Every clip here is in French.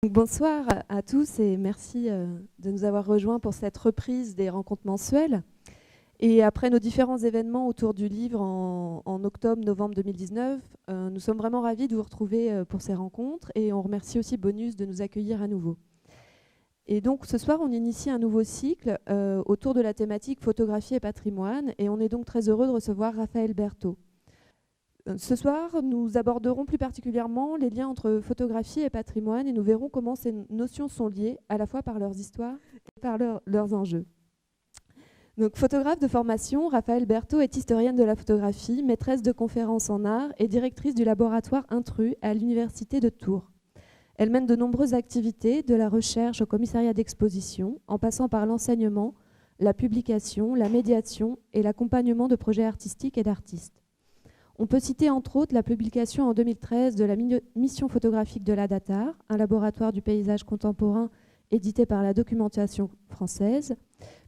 Bonsoir à tous et merci de nous avoir rejoints pour cette reprise des rencontres mensuelles. Et après nos différents événements autour du livre en octobre-novembre 2019, nous sommes vraiment ravis de vous retrouver pour ces rencontres et on remercie aussi Bonus de nous accueillir à nouveau. Et donc ce soir, on initie un nouveau cycle autour de la thématique photographie et patrimoine et on est donc très heureux de recevoir Raphaël Berthaud. Ce soir, nous aborderons plus particulièrement les liens entre photographie et patrimoine et nous verrons comment ces notions sont liées à la fois par leurs histoires et par leurs enjeux. Donc, photographe de formation, Raphaël Berthaud est historienne de la photographie, maîtresse de conférences en art et directrice du laboratoire Intrus à l'université de Tours. Elle mène de nombreuses activités, de la recherche au commissariat d'exposition, en passant par l'enseignement, la publication, la médiation et l'accompagnement de projets artistiques et d'artistes. On peut citer entre autres la publication en 2013 de la mission photographique de la Datar, un laboratoire du paysage contemporain édité par la Documentation française.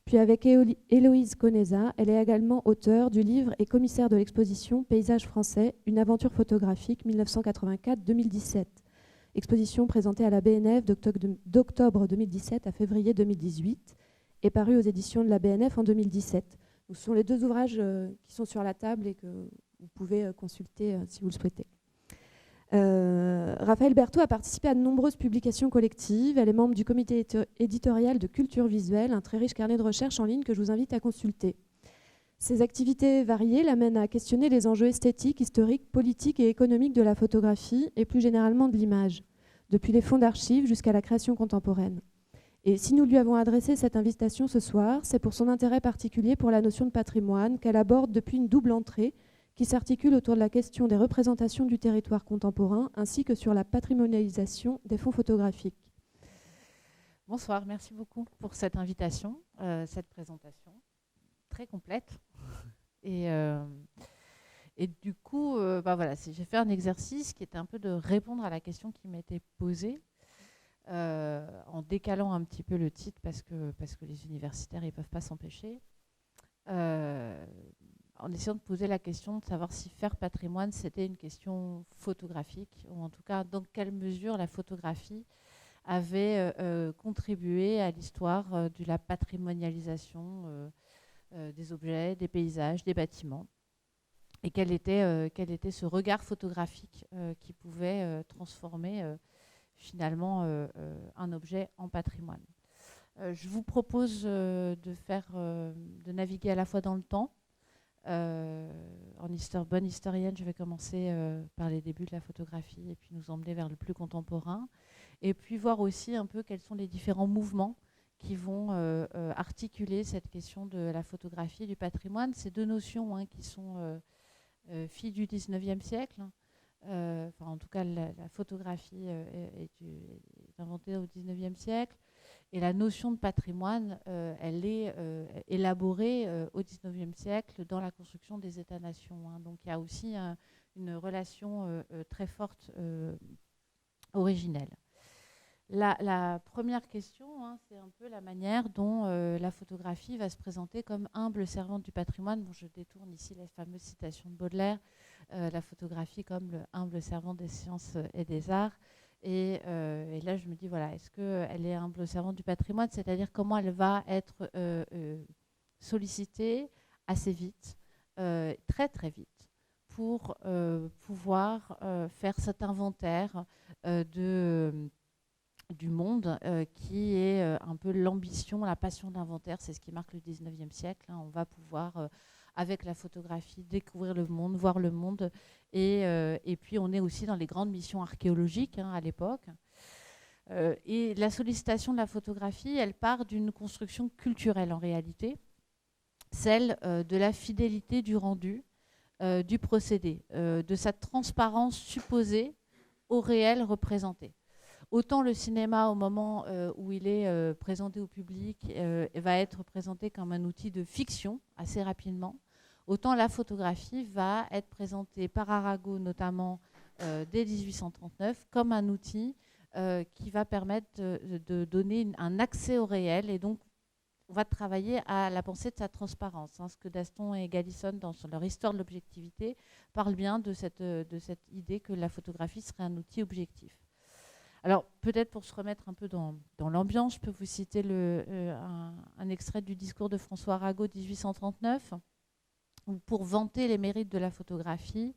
Puis avec Héloïse Conesa, elle est également auteure du livre et commissaire de l'exposition Paysage français, une aventure photographique 1984-2017. Exposition présentée à la BNF d'octobre 2017 à février 2018 et parue aux éditions de la BNF en 2017. Donc, ce sont les deux ouvrages qui sont sur la table et que vous pouvez consulter si vous le souhaitez. Raphaël Berthaud a participé à de nombreuses publications collectives. Elle est membre du comité éditorial de Culture Visuelle, un très riche carnet de recherche en ligne que je vous invite à consulter. Ses activités variées l'amènent à questionner les enjeux esthétiques, historiques, politiques et économiques de la photographie et plus généralement de l'image, depuis les fonds d'archives jusqu'à la création contemporaine. Et si nous lui avons adressé cette invitation ce soir, c'est pour son intérêt particulier pour la notion de patrimoine qu'elle aborde depuis une double entrée qui s'articule autour de la question des représentations du territoire contemporain ainsi que sur la patrimonialisation des fonds photographiques. Bonsoir, merci beaucoup pour cette invitation, cette présentation très complète. Et du coup, voilà, j'ai fait un exercice qui était un peu de répondre à la question qui m'était posée en décalant un petit peu le titre parce que les universitaires ne peuvent pas s'empêcher. En essayant de poser la question de savoir si faire patrimoine, c'était une question photographique, ou en tout cas dans quelle mesure la photographie avait contribué à l'histoire de la patrimonialisation des objets, des paysages, des bâtiments, et quel était ce regard photographique qui pouvait transformer finalement un objet en patrimoine. Je vous propose de naviguer à la fois dans le temps. Bonne historienne, je vais commencer par les débuts de la photographie et puis nous emmener vers le plus contemporain. Et puis voir aussi un peu quels sont les différents mouvements qui vont articuler cette question de la photographie et du patrimoine. Ces deux notions qui sont filles du 19e siècle. En tout cas, la photographie est inventée au 19e siècle. Et la notion de patrimoine, elle est élaborée au XIXe siècle dans la construction des États-nations. Donc il y a aussi une relation très forte originelle. La première question, c'est un peu la manière dont la photographie va se présenter comme humble servante du patrimoine. Bon, je détourne ici la fameuse citation de Baudelaire, la photographie comme le humble servant des sciences et des arts. Et là, je me dis, voilà, est-ce qu'elle est humble servante du patrimoine, c'est-à-dire comment elle va être sollicitée assez vite, très très vite, pour pouvoir faire cet inventaire du monde qui est un peu l'ambition, la passion d'inventaire. C'est ce qui marque le 19e siècle. On va pouvoir, avec la photographie, découvrir le monde, voir le monde. Et puis, on est aussi dans les grandes missions archéologiques à l'époque. Et la sollicitation de la photographie, elle part d'une construction culturelle en réalité, celle de la fidélité du rendu, du procédé, de sa transparence supposée au réel représenté. Autant le cinéma, au moment où il est présenté au public, va être présenté comme un outil de fiction assez rapidement, autant la photographie va être présentée par Arago, notamment dès 1839, comme un outil qui va permettre de donner un accès au réel. Et donc, on va travailler à la pensée de sa transparence. Ce que Daston et Galison, dans leur histoire de l'objectivité, parlent bien de cette idée que la photographie serait un outil objectif. Alors, peut-être pour se remettre un peu dans l'ambiance, je peux vous citer un extrait du discours de François Arago, 1839, où pour vanter les mérites de la photographie,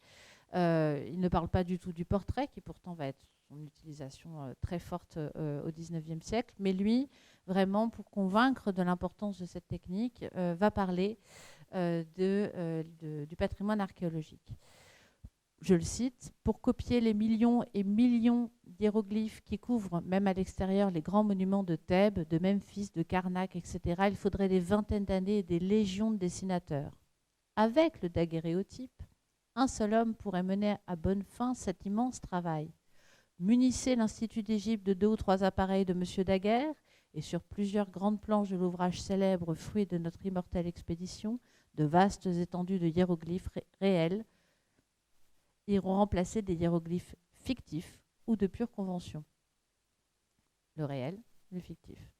il ne parle pas du tout du portrait, qui pourtant va être son utilisation très forte au XIXe siècle, mais lui, vraiment, pour convaincre de l'importance de cette technique, va parler du patrimoine archéologique. Je le cite, pour copier les millions et millions d'hiéroglyphes qui couvrent, même à l'extérieur, les grands monuments de Thèbes, de Memphis, de Karnak, etc., il faudrait des vingtaines d'années et des légions de dessinateurs. Avec le daguerréotype, un seul homme pourrait mener à bonne fin cet immense travail. Munissez l'Institut d'Égypte de 2 ou 3 appareils de M. Daguerre, et sur plusieurs grandes planches de l'ouvrage célèbre, fruit de notre immortelle expédition, de vastes étendues de hiéroglyphes réels iront remplacer des hiéroglyphes fictifs ou de pure convention. Le réel, le fictif.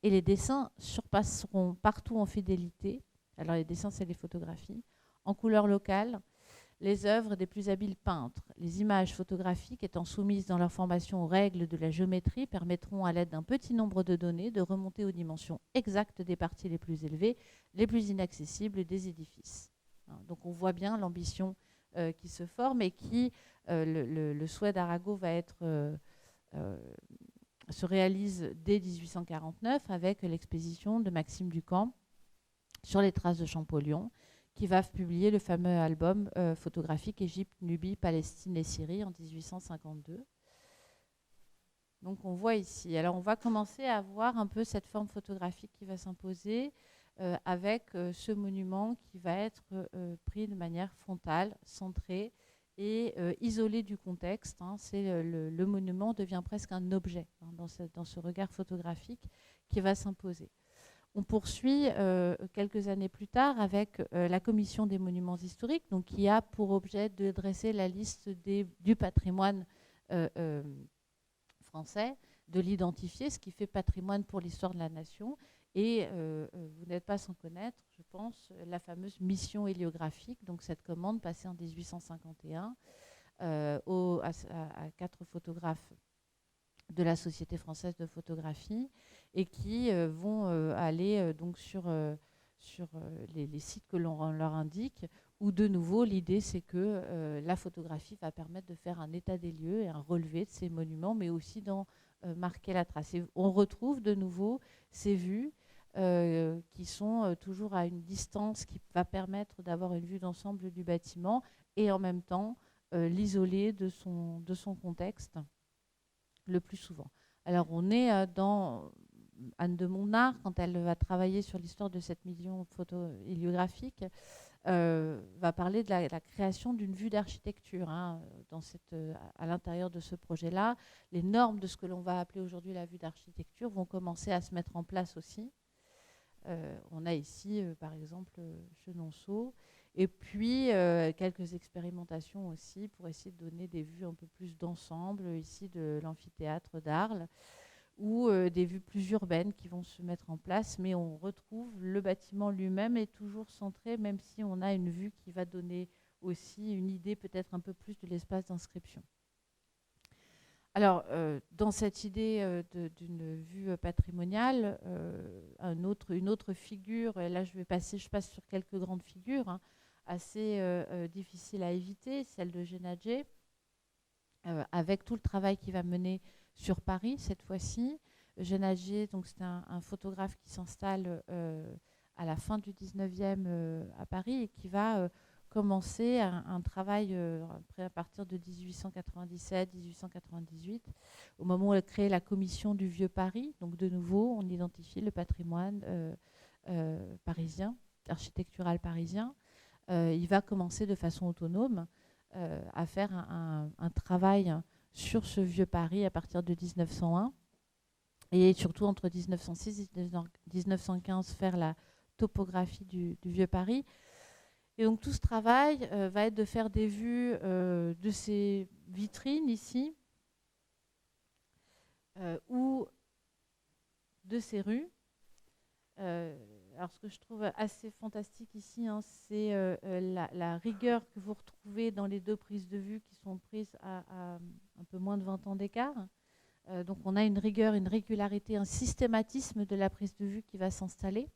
Et les dessins surpasseront partout en fidélité, alors les dessins c'est les photographies, en couleur locale, les œuvres des plus habiles peintres. Les images photographiques étant soumises dans leur formation aux règles de la géométrie permettront à l'aide d'un petit nombre de données de remonter aux dimensions exactes des parties les plus élevées, les plus inaccessibles des édifices. Donc on voit bien l'ambition qui se forme et qui, le souhait d'Arago va être, se réalise dès 1849 avec l'exposition de Maxime Ducamp sur les traces de Champollion, qui va publier le fameux album photographique Égypte, Nubie, Palestine et Syrie en 1852. Donc on voit ici. Alors on va commencer à voir un peu cette forme photographique qui va s'imposer avec ce monument qui va être pris de manière frontale, centrée et isolé du contexte. Le monument devient presque un objet dans ce regard photographique qui va s'imposer. On poursuit quelques années plus tard avec la Commission des monuments historiques, donc, qui a pour objet de dresser la liste du patrimoine français, de l'identifier, ce qui fait patrimoine pour l'histoire de la nation. Et vous n'êtes pas sans connaître, je pense, la fameuse mission héliographique, donc cette commande passée en 1851 à 4 photographes de la Société française de photographie et qui vont aller donc sur les sites que l'on leur indique, où de nouveau l'idée c'est que la photographie va permettre de faire un état des lieux et un relevé de ces monuments, mais aussi d'en marquer la trace. Et on retrouve de nouveau ces vues qui sont toujours à une distance qui va permettre d'avoir une vue d'ensemble du bâtiment et en même temps l'isoler de son contexte le plus souvent. Alors on est dans Anne de Monard, quand elle va travailler sur l'histoire de cette mission photo-héliographique, va parler de la création d'une vue d'architecture à l'intérieur de ce projet-là. Les normes de ce que l'on va appeler aujourd'hui la vue d'architecture vont commencer à se mettre en place aussi. On a ici, par exemple, Chenonceau, et puis quelques expérimentations aussi pour essayer de donner des vues un peu plus d'ensemble, ici de l'amphithéâtre d'Arles, ou des vues plus urbaines qui vont se mettre en place, mais on retrouve le bâtiment lui-même est toujours centré, même si on a une vue qui va donner aussi une idée peut-être un peu plus de l'espace d'inscription. Alors, dans cette idée d'une vue patrimoniale, une autre figure, et là je passe sur quelques grandes figures, assez difficiles à éviter, celle de Génadjé, avec tout le travail qu'il va mener sur Paris cette fois-ci. Génadjé, donc c'est un photographe qui s'installe à la fin du 19e à Paris et qui va commencer un travail à partir de 1897-1898, au moment où elle crée la commission du Vieux Paris. Donc de nouveau, on identifie le patrimoine parisien, architectural parisien. Il va commencer de façon autonome à faire un travail sur ce Vieux Paris à partir de 1901. Et surtout entre 1906 et 1915, faire la topographie du Vieux Paris. Et donc tout ce travail va être de faire des vues de ces vitrines ici, ou de ces rues. Alors ce que je trouve assez fantastique ici, c'est la rigueur que vous retrouvez dans les deux prises de vue qui sont prises à un peu moins de 20 ans d'écart. Donc on a une rigueur, une régularité, un systématisme de la prise de vue qui va s'installer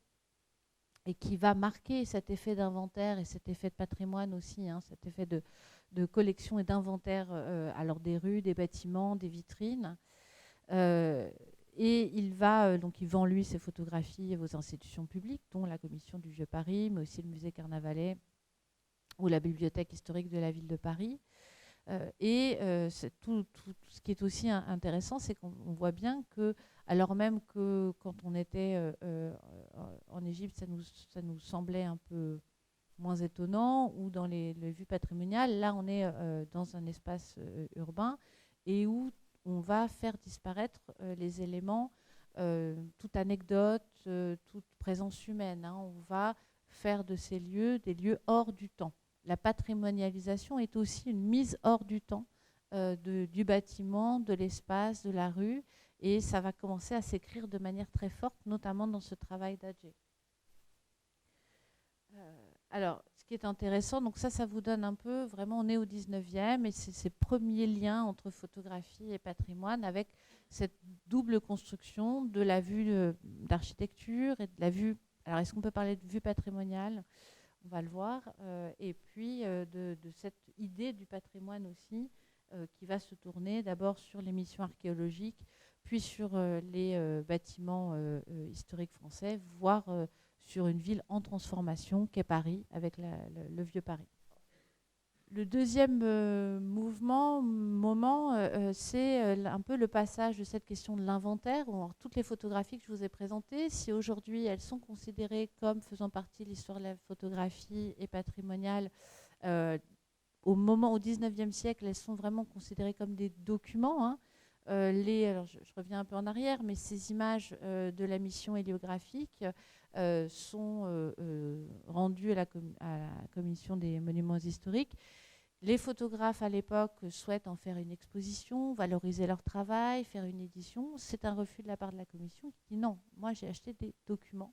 et qui va marquer cet effet d'inventaire et cet effet de patrimoine aussi, hein, cet effet de collection et d'inventaire alors des rues, des bâtiments, des vitrines. Et donc il vend lui ses photographies aux institutions publiques, dont la Commission du Vieux Paris, mais aussi le Musée Carnavalet ou la Bibliothèque historique de la ville de Paris. Tout ce qui est aussi intéressant, c'est qu'on voit bien que, alors même que quand on était en Égypte, ça nous semblait un peu moins étonnant, ou dans les vues patrimoniales, là on est dans un espace urbain et où on va faire disparaître les éléments, toute anecdote, toute présence humaine, hein. On va faire de ces lieux des lieux hors du temps. La patrimonialisation est aussi une mise hors du temps du bâtiment, de l'espace, de la rue, et ça va commencer à s'écrire de manière très forte, notamment dans ce travail d'Adjé. Alors, ce qui est intéressant, donc ça vous donne un peu, vraiment, on est au 19e, et c'est ces premiers liens entre photographie et patrimoine, avec cette double construction de la vue d'architecture et de la vue. Alors, est-ce qu'on peut parler de vue patrimoniale ? On va le voir. Et puis de cette idée du patrimoine aussi, qui va se tourner d'abord sur les missions archéologiques, puis sur les bâtiments historiques français, voire sur une ville en transformation qu'est Paris, avec le vieux Paris. Le deuxième moment, c'est un peu le passage de cette question de l'inventaire. Toutes les photographies que je vous ai présentées, si aujourd'hui elles sont considérées comme faisant partie de l'histoire de la photographie et patrimoniale, au 19e siècle, elles sont vraiment considérées comme des documents, hein. Alors je reviens un peu en arrière, mais ces images de la mission héliographique sont rendues à la Commission des monuments historiques. Les photographes à l'époque souhaitent en faire une exposition, valoriser leur travail, faire une édition. C'est un refus de la part de la Commission qui dit non, moi j'ai acheté des documents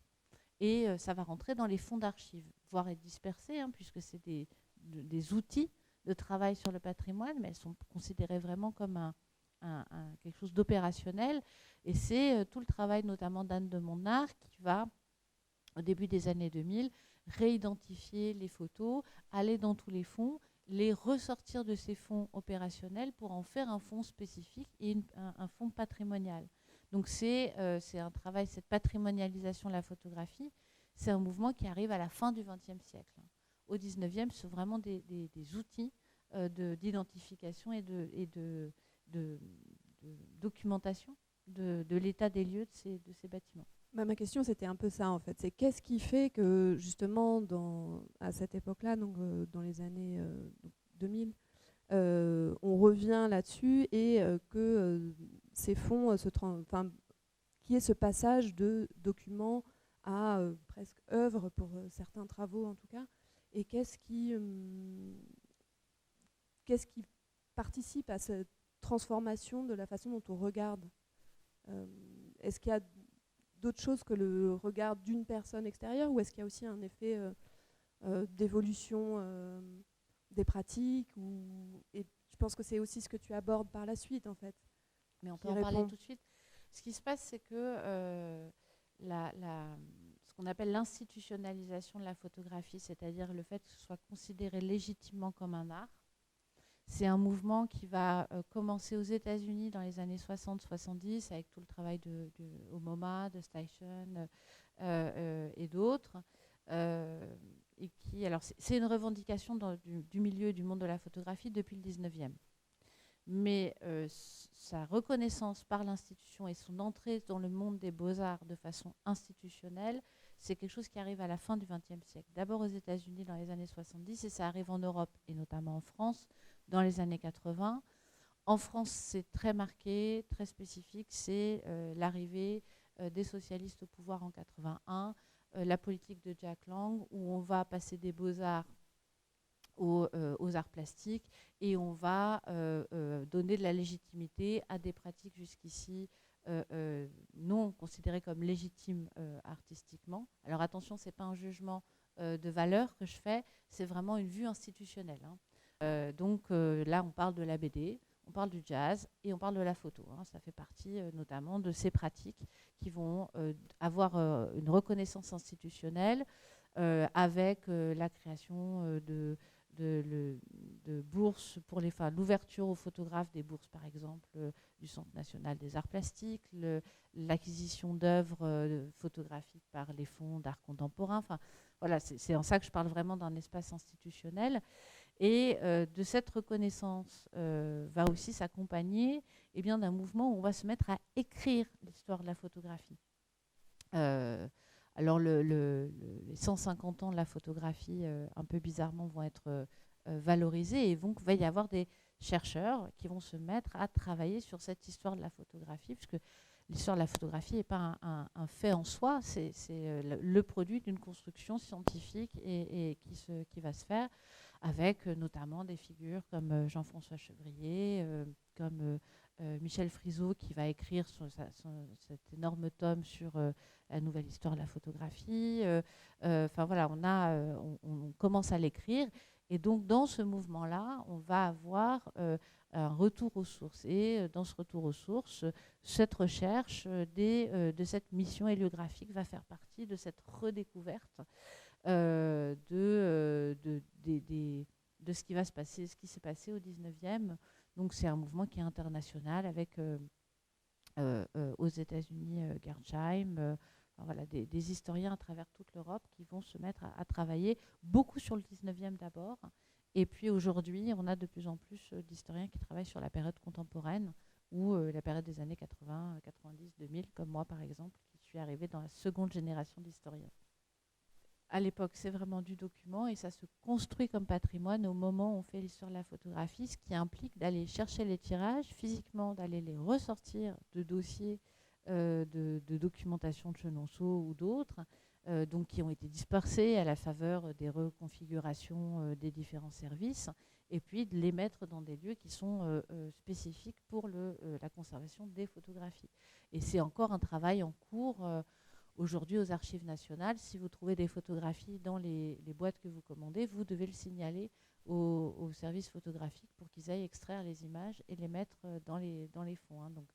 et ça va rentrer dans les fonds d'archives, voire être dispersé, hein, puisque c'est des outils de travail sur le patrimoine, mais elles sont considérées vraiment comme quelque chose d'opérationnel. Et c'est tout le travail notamment d'Anne de Montnard qui va, au début des années 2000, réidentifier les photos, aller dans tous les fonds, les ressortir de ces fonds opérationnels pour en faire un fonds spécifique et un fonds patrimonial. Donc c'est un travail, cette patrimonialisation de la photographie, c'est un mouvement qui arrive à la fin du XXe siècle. Au XIXe, c'est vraiment des outils d'identification et de documentation de l'état des lieux de ces bâtiments. Ma question, c'était un peu ça, en fait. C'est qu'est-ce qui fait que, justement, à cette époque-là, donc dans les années 2000, on revient là-dessus et que ces fonds qu'il y ait ce passage de documents à presque œuvre pour certains travaux, en tout cas. Et qu'est-ce qui participe à cette transformation de la façon dont on regarde ? Est-ce qu'il y a d'autres choses que le regard d'une personne extérieure, ou est-ce qu'il y a aussi un effet d'évolution des pratiques et je pense que c'est aussi ce que tu abordes par la suite, en fait. Mais on peut en parler tout de suite. Ce qui se passe, c'est que ce qu'on appelle l'institutionnalisation de la photographie, c'est-à-dire le fait que ce soit considéré légitimement comme un art, c'est un mouvement qui va commencer aux États-Unis dans les années 60-70 avec tout le travail de MoMA, de Station et d'autres. Alors c'est une revendication du milieu du monde de la photographie depuis le 19e. Mais sa reconnaissance par l'institution et son entrée dans le monde des beaux-arts de façon institutionnelle, c'est quelque chose qui arrive à la fin du XXe siècle. D'abord aux États-Unis dans les années 70 et ça arrive en Europe et notamment en France dans les années 80. En France, c'est très marqué, très spécifique, c'est l'arrivée des socialistes au pouvoir en 81, la politique de Jack Lang, où on va passer des beaux-arts aux arts plastiques et on va donner de la légitimité à des pratiques jusqu'ici non considérées comme légitimes artistiquement. Alors attention, ce n'est pas un jugement de valeur que je fais, c'est vraiment une vue institutionnelle, hein. Donc là, on parle de la BD, on parle du jazz et on parle de la photo. Ça fait partie notamment de ces pratiques qui vont avoir une reconnaissance institutionnelle avec la création de bourses pour l'ouverture aux photographes des bourses, par exemple, du Centre national des arts plastiques, l'acquisition d'œuvres photographiques par les fonds d'art contemporain. Enfin, voilà, c'est en ça que je parle vraiment d'un espace institutionnel. Et de cette reconnaissance va aussi s'accompagner d'un mouvement où on va se mettre à écrire l'histoire de la photographie. Alors les 150 ans de la photographie, un peu bizarrement, vont être valorisés et va y avoir des chercheurs qui vont se mettre à travailler sur cette histoire de la photographie, puisque l'histoire de la photographie n'est pas un fait en soi, c'est le produit d'une construction scientifique et qui va se faire avec notamment des figures comme Jean-François Chevrier, comme Michel Friseau qui va écrire cet énorme tome sur la nouvelle histoire de la photographie. Enfin voilà, on commence à l'écrire. Et donc dans ce mouvement-là, on va avoir un retour aux sources. Et dans ce retour aux sources, cette recherche de cette mission héliographique va faire partie de cette redécouverte de ce qui va se passer, ce qui s'est passé au 19e. Donc c'est un mouvement qui est international avec aux États-Unis Gerdsheim, voilà, des historiens à travers toute l'Europe qui vont se mettre à travailler beaucoup sur le 19e d'abord. Et puis aujourd'hui, on a de plus en plus d'historiens qui travaillent sur la période contemporaine ou la période des années 80, 90, 2000, comme moi par exemple, qui suis arrivée dans la seconde génération d'historiens. À l'époque, c'est vraiment du document et ça se construit comme patrimoine au moment où on fait l'histoire de la photographie, ce qui implique d'aller chercher les tirages physiquement, d'aller les ressortir de dossiers de documentation de Chenonceau ou d'autres, donc qui ont été dispersés à la faveur des reconfigurations des différents services, et puis de les mettre dans des lieux qui sont spécifiques pour la conservation des photographies. Et c'est encore un travail en cours. Aujourd'hui, aux Archives nationales, si vous trouvez des photographies dans les boîtes que vous commandez, vous devez le signaler au service photographique pour qu'ils aillent extraire les images et les mettre dans les fonds. Donc,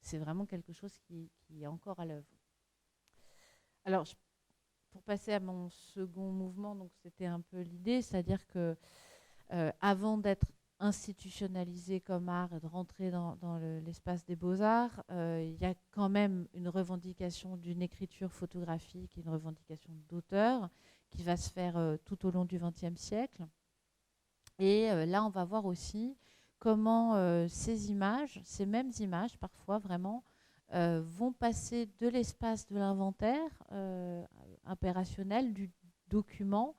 c'est vraiment quelque chose qui est encore à l'œuvre. Alors, pour passer à mon second mouvement, donc c'était un peu l'idée, c'est-à-dire que avant d'être institutionnalisé comme art et de rentrer dans l'espace des beaux-arts, il y a quand même une revendication d'une écriture photographique, une revendication d'auteur qui va se faire tout au long du XXe siècle. Et là, on va voir aussi comment ces images, ces mêmes images parfois vraiment, vont passer de l'espace de l'inventaire opérationnel du document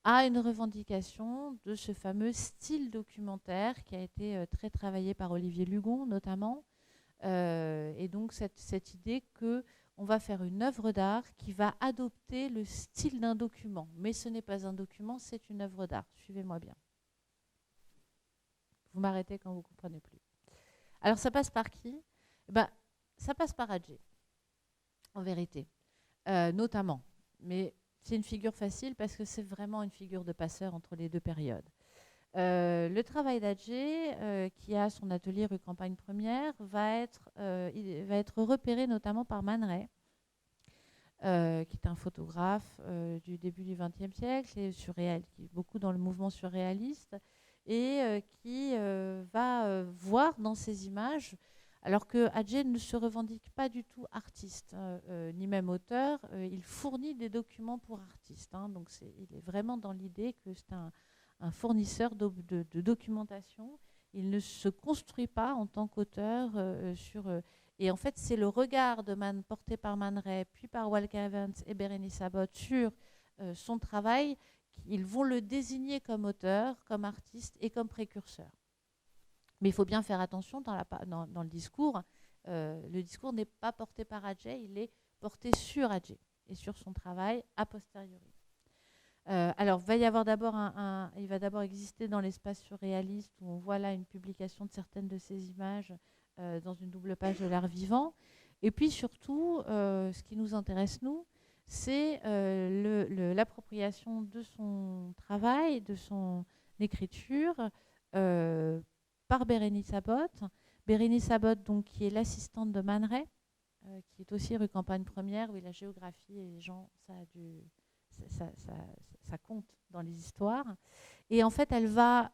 à une revendication de ce fameux style documentaire qui a été très travaillé par Olivier Lugon notamment. Et donc cette idée qu'on va faire une œuvre d'art qui va adopter le style d'un document. Mais ce n'est pas un document, c'est une œuvre d'art. Suivez-moi bien. Vous m'arrêtez quand vous ne comprenez plus. Alors ça passe par qui ? Ça passe par Atget, en vérité, notamment. Mais c'est une figure facile parce que c'est vraiment une figure de passeur entre les deux périodes. Le travail d'Atget, qui a son atelier rue Campagne Première, va être repéré notamment par Man Ray, qui est un photographe du début du XXe siècle, et qui est beaucoup dans le mouvement surréaliste, et qui va voir dans ces images, alors que Atget ne se revendique pas du tout artiste, ni même auteur, il fournit des documents pour artistes. Donc il est vraiment dans l'idée que c'est un fournisseur de documentation. Il ne se construit pas en tant qu'auteur et en fait, c'est le regard porté par Man Ray, puis par Walker Evans et Bérénice Abbott sur son travail. Ils vont le désigner comme auteur, comme artiste et comme précurseur. Mais il faut bien faire attention dans le discours. Le discours n'est pas porté par Atget, il est porté sur Atget et sur son travail a posteriori. Alors, il va d'abord exister dans l'espace surréaliste où on voit là une publication de certaines de ces images dans une double page de l'art vivant. Et puis surtout, ce qui nous intéresse, nous, c'est l'appropriation de son travail, de son écriture par Bérénice Abbott. Bérénice Abbott, donc, qui est l'assistante de Man Ray, qui est aussi rue Campagne Première, où la géographie et les gens, ça compte dans les histoires. Et en fait, elle va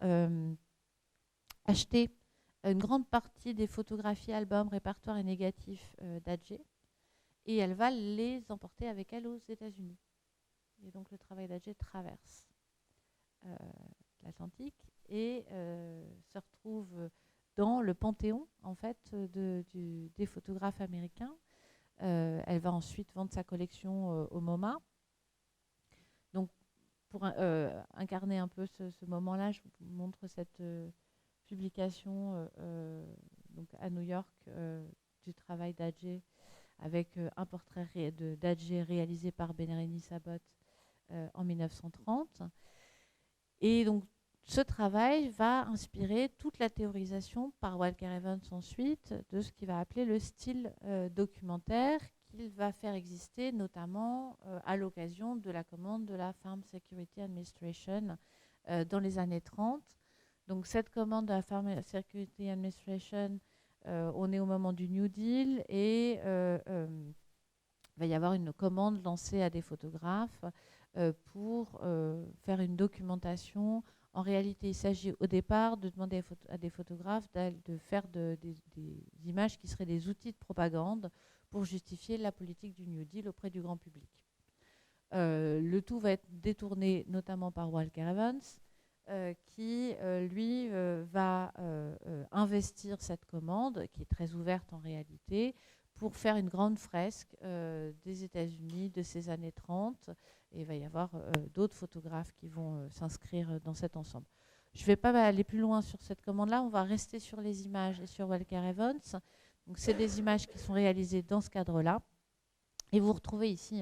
acheter une grande partie des photographies, albums, répertoires et négatifs d'Adjé, et elle va les emporter avec elle aux États-Unis. Et donc le travail d'Adjé traverse l'Atlantique et se retrouve dans le panthéon en fait des photographes américains. Elle va ensuite vendre sa collection au MoMA. Donc pour incarner un peu ce moment-là, je vous montre cette publication donc à New York du travail d'Adjé avec un portrait d'Adjé réalisé par Bérénice Abbott en 1930. Et donc ce travail va inspirer toute la théorisation par Walker Evans ensuite de ce qu'il va appeler le style documentaire qu'il va faire exister notamment à l'occasion de la commande de la Farm Security Administration dans les années 30. Donc cette commande de la Farm Security Administration, on est au moment du New Deal et il va y avoir une commande lancée à des photographes pour faire une documentation. En réalité, il s'agit au départ de demander à des photographes de faire des images qui seraient des outils de propagande pour justifier la politique du New Deal auprès du grand public. Le tout va être détourné notamment par Walker Evans, qui, lui, va investir cette commande, qui est très ouverte en réalité, pour faire une grande fresque des États-Unis de ces années 30. Et il va y avoir d'autres photographes qui vont s'inscrire dans cet ensemble. Je ne vais pas aller plus loin sur cette commande-là. On va rester sur les images et sur Walker Evans. Donc, c'est des images qui sont réalisées dans ce cadre-là. Et vous retrouvez ici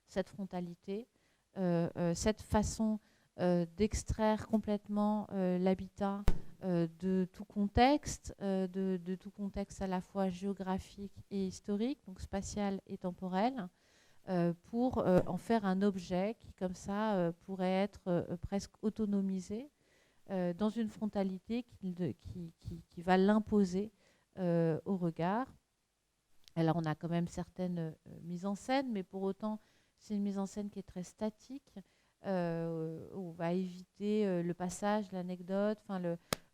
cette frontalité, cette façon d'extraire complètement l'habitat de tout contexte, de tout contexte à la fois géographique et historique, donc spatial et temporel, pour en faire un objet qui, comme ça, pourrait être presque autonomisé dans une frontalité qui va l'imposer au regard. Alors, on a quand même certaines mises en scène, mais pour autant, c'est une mise en scène qui est très statique. On va éviter le passage, l'anecdote.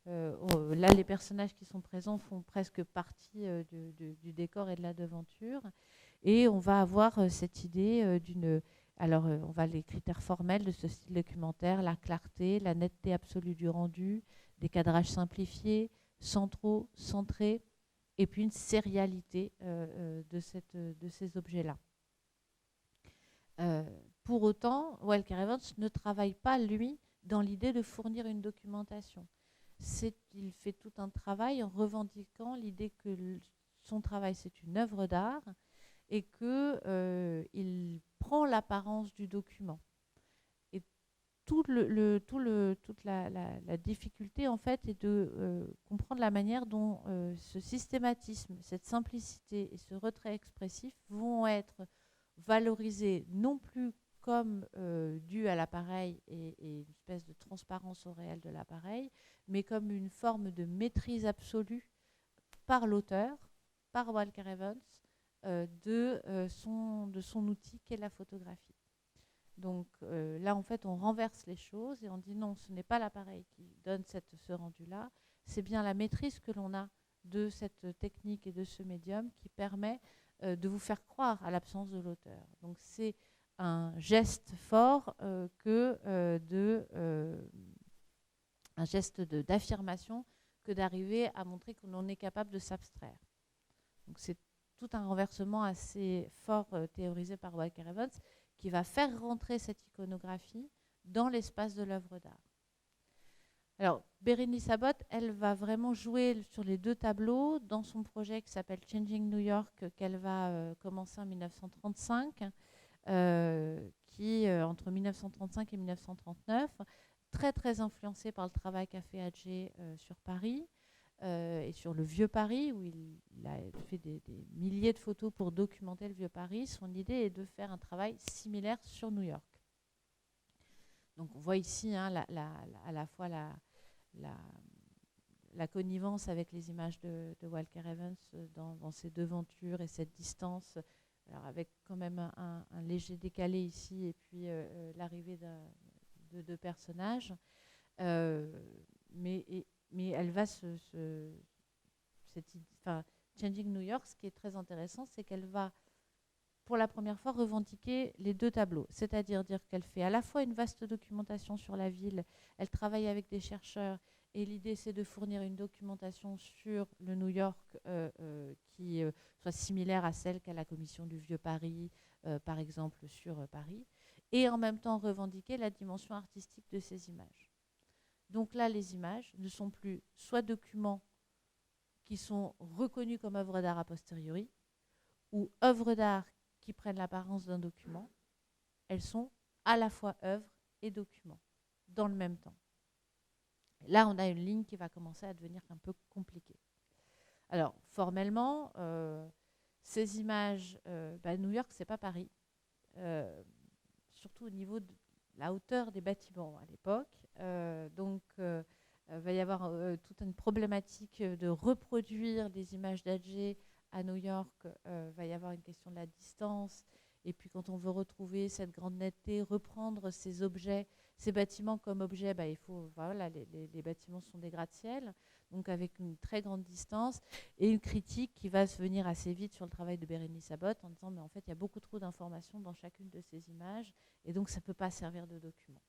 Là, les personnages qui sont présents font presque partie du décor et de la devanture. Et on va avoir cette idée d'une... Alors, on va les critères formels de ce style documentaire, la clarté, la netteté absolue du rendu, des cadrages simplifiés, centraux, centrés, et puis une sérialité de ces objets-là. Pour autant, Walker Evans ne travaille pas, lui, dans l'idée de fournir une documentation. Il fait tout un travail en revendiquant l'idée que son travail, c'est une œuvre d'art et qu'il prend l'apparence du document. Et toute la difficulté, en fait, est de comprendre la manière dont ce systématisme, cette simplicité et ce retrait expressif vont être valorisés non plus comme dû à l'appareil et une espèce de transparence au réel de l'appareil, mais comme une forme de maîtrise absolue par l'auteur, par Walker Evans, de son outil qu'est la photographie. Donc là, en fait, on renverse les choses et on dit non, ce n'est pas l'appareil qui donne ce rendu-là, c'est bien la maîtrise que l'on a de cette technique et de ce médium qui permet de vous faire croire à l'absence de l'auteur. Donc c'est un geste fort un geste d'affirmation que d'arriver à montrer que l'on est capable de s'abstraire. Donc c'est tout un renversement assez fort théorisé par Walker Evans qui va faire rentrer cette iconographie dans l'espace de l'œuvre d'art. Alors, Bérénice Abbott, elle va vraiment jouer sur les deux tableaux dans son projet qui s'appelle Changing New York, qu'elle va commencer en 1935, qui, entre 1935 et 1939, très très influencé par le travail qu'a fait Adjé sur Paris et sur le Vieux Paris, où il a fait des milliers de photos pour documenter le Vieux Paris. Son idée est de faire un travail similaire sur New York. Donc on voit ici à la fois la connivence avec les images de Walker Evans dans ces devantures et cette distance, alors avec quand même un léger décalé ici, et puis l'arrivée de deux personnages. Mais elle va Changing New York, ce qui est très intéressant, c'est qu'elle va pour la première fois revendiquer les deux tableaux, c'est-à-dire dire qu'elle fait à la fois une vaste documentation sur la ville, elle travaille avec des chercheurs, et l'idée c'est de fournir une documentation sur le New York qui soit similaire à celle qu'a la commission du Vieux Paris, par exemple sur Paris, et en même temps revendiquer la dimension artistique de ces images. Donc là, les images ne sont plus soit documents qui sont reconnus comme œuvres d'art a posteriori, ou œuvres d'art qui prennent l'apparence d'un document. Elles sont à la fois œuvres et documents, dans le même temps. Là, on a une ligne qui va commencer à devenir un peu compliquée. Alors, formellement, ces images, New York, c'est pas Paris, surtout au niveau de la hauteur des bâtiments à l'époque. Donc, va y avoir toute une problématique de reproduire des images d'Adger à New York. Va y avoir une question de la distance. Et puis, quand on veut retrouver cette grande netteté, reprendre ces objets, ces bâtiments comme objets, il faut, voilà, les bâtiments sont des gratte-ciel, donc avec une très grande distance, et une critique qui va se venir assez vite sur le travail de Bérénice Abbott en disant mais en fait il y a beaucoup trop d'informations dans chacune de ces images, et donc ça ne peut pas servir de document.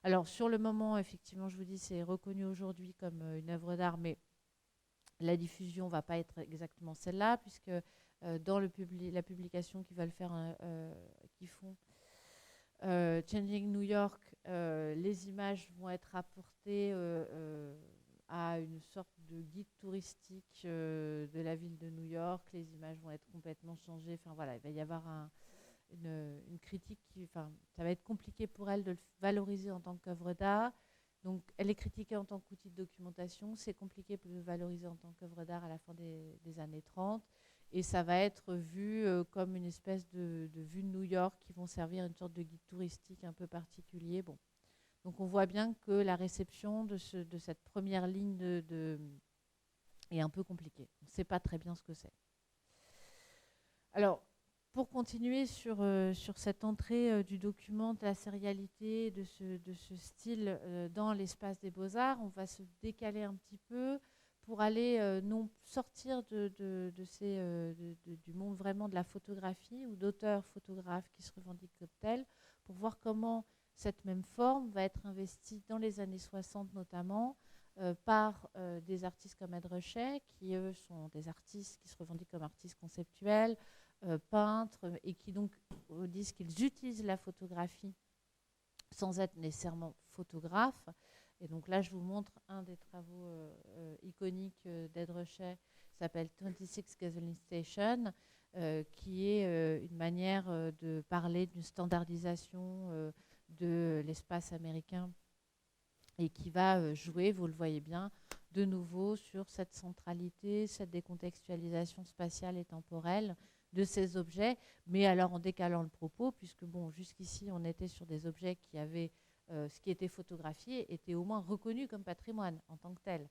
Alors sur le moment, effectivement, je vous dis, c'est reconnu aujourd'hui comme une œuvre d'art, mais la diffusion ne va pas être exactement celle-là, puisque dans la publication qu'ils veulent faire, qu'ils font, Changing New York, les images vont être rapportées à une sorte de guide touristique de la ville de New York. Les images vont être complètement changées. Enfin voilà, il va y avoir une critique ça va être compliqué pour elle de le valoriser en tant qu'œuvre d'art. Donc elle est critiquée en tant qu'outil de documentation. C'est compliqué de le valoriser en tant qu'œuvre d'art à la fin des années 30. Et ça va être vu comme une espèce de vue de New York qui vont servir une sorte de guide touristique un peu particulier. Bon. Donc on voit bien que la réception de cette première ligne est un peu compliquée. On ne sait pas très bien ce que c'est. Alors, pour continuer sur cette entrée du document, de la sérialité, de ce style dans l'espace des beaux-arts, on va se décaler un petit peu pour aller non sortir du monde vraiment de la photographie ou d'auteurs photographes qui se revendiquent comme tels, pour voir comment cette même forme va être investie dans les années 60 notamment par des artistes comme Ed Ruscha, qui eux sont des artistes qui se revendiquent comme artistes conceptuels, peintres, et qui donc disent qu'ils utilisent la photographie sans être nécessairement photographes. Et donc là, je vous montre un des travaux iconiques d'Ed Ruscha, qui s'appelle 26 Gasoline Station, qui est une manière de parler d'une standardisation de l'espace américain, et qui va jouer, vous le voyez bien, de nouveau sur cette centralité, cette décontextualisation spatiale et temporelle de ces objets, mais alors en décalant le propos, puisque bon, jusqu'ici, on était sur des objets qui avaient ce qui était photographié était au moins reconnu comme patrimoine en tant que tel.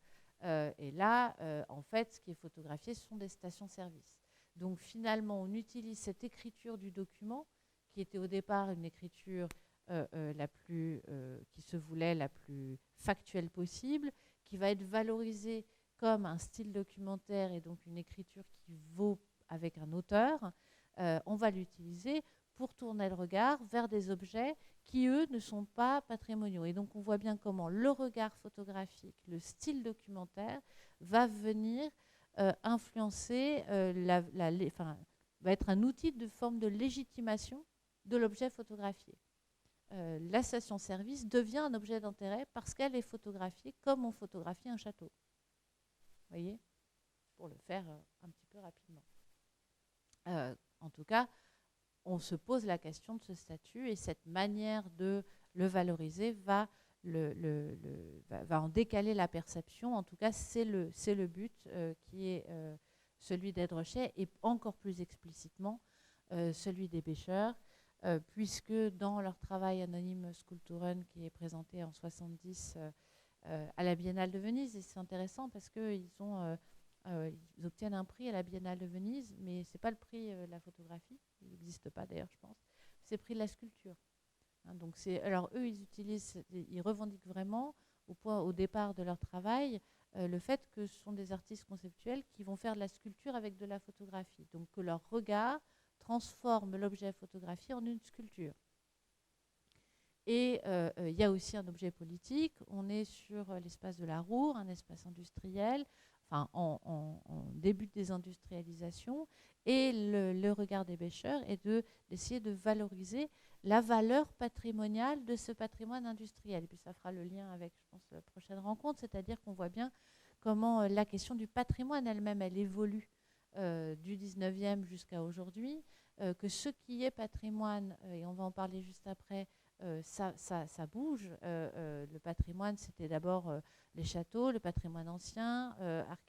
Et là, en fait, ce qui est photographié, ce sont des stations-service. Donc finalement, on utilise cette écriture du document, qui était au départ une écriture qui se voulait la plus factuelle possible, qui va être valorisée comme un style documentaire et donc une écriture qui vaut avec un auteur. On va l'utiliser pour tourner le regard vers des objets qui, eux, ne sont pas patrimoniaux. Et donc, on voit bien comment le regard photographique, le style documentaire, va venir influencer, va être un outil de forme de légitimation de l'objet photographié. La station-service devient un objet d'intérêt parce qu'elle est photographiée comme on photographie un château. Vous voyez ? Pour le faire un petit peu rapidement. En tout cas, on se pose la question de ce statut, et cette manière de le valoriser va en décaler la perception. En tout cas, c'est le but qui est celui d'Ed Ruscha, et encore plus explicitement celui des Becher, puisque dans leur travail anonyme Skulpturen, qui est présenté en 70 à la Biennale de Venise. Et c'est intéressant parce qu'ils ils obtiennent un prix à la Biennale de Venise, mais ce n'est pas le prix de la photographie, il n'existe pas d'ailleurs, je pense, c'est le prix de la sculpture. Hein, donc alors eux, ils revendiquent vraiment au départ de leur travail le fait que ce sont des artistes conceptuels qui vont faire de la sculpture avec de la photographie. Donc que leur regard transforme l'objet photographie en une sculpture. Et il y a aussi un objet politique. On est sur l'espace de la Roure, un espace industriel, enfin en début de désindustrialisation. Et le regard des pêcheurs est d'essayer de valoriser la valeur patrimoniale de ce patrimoine industriel. Et puis ça fera le lien avec, je pense, la prochaine rencontre, c'est-à-dire qu'on voit bien comment la question du patrimoine elle-même, elle évolue du 19e jusqu'à aujourd'hui, que ce qui est patrimoine, et on va en parler juste après, ça bouge. Le patrimoine, c'était d'abord les châteaux, le patrimoine ancien,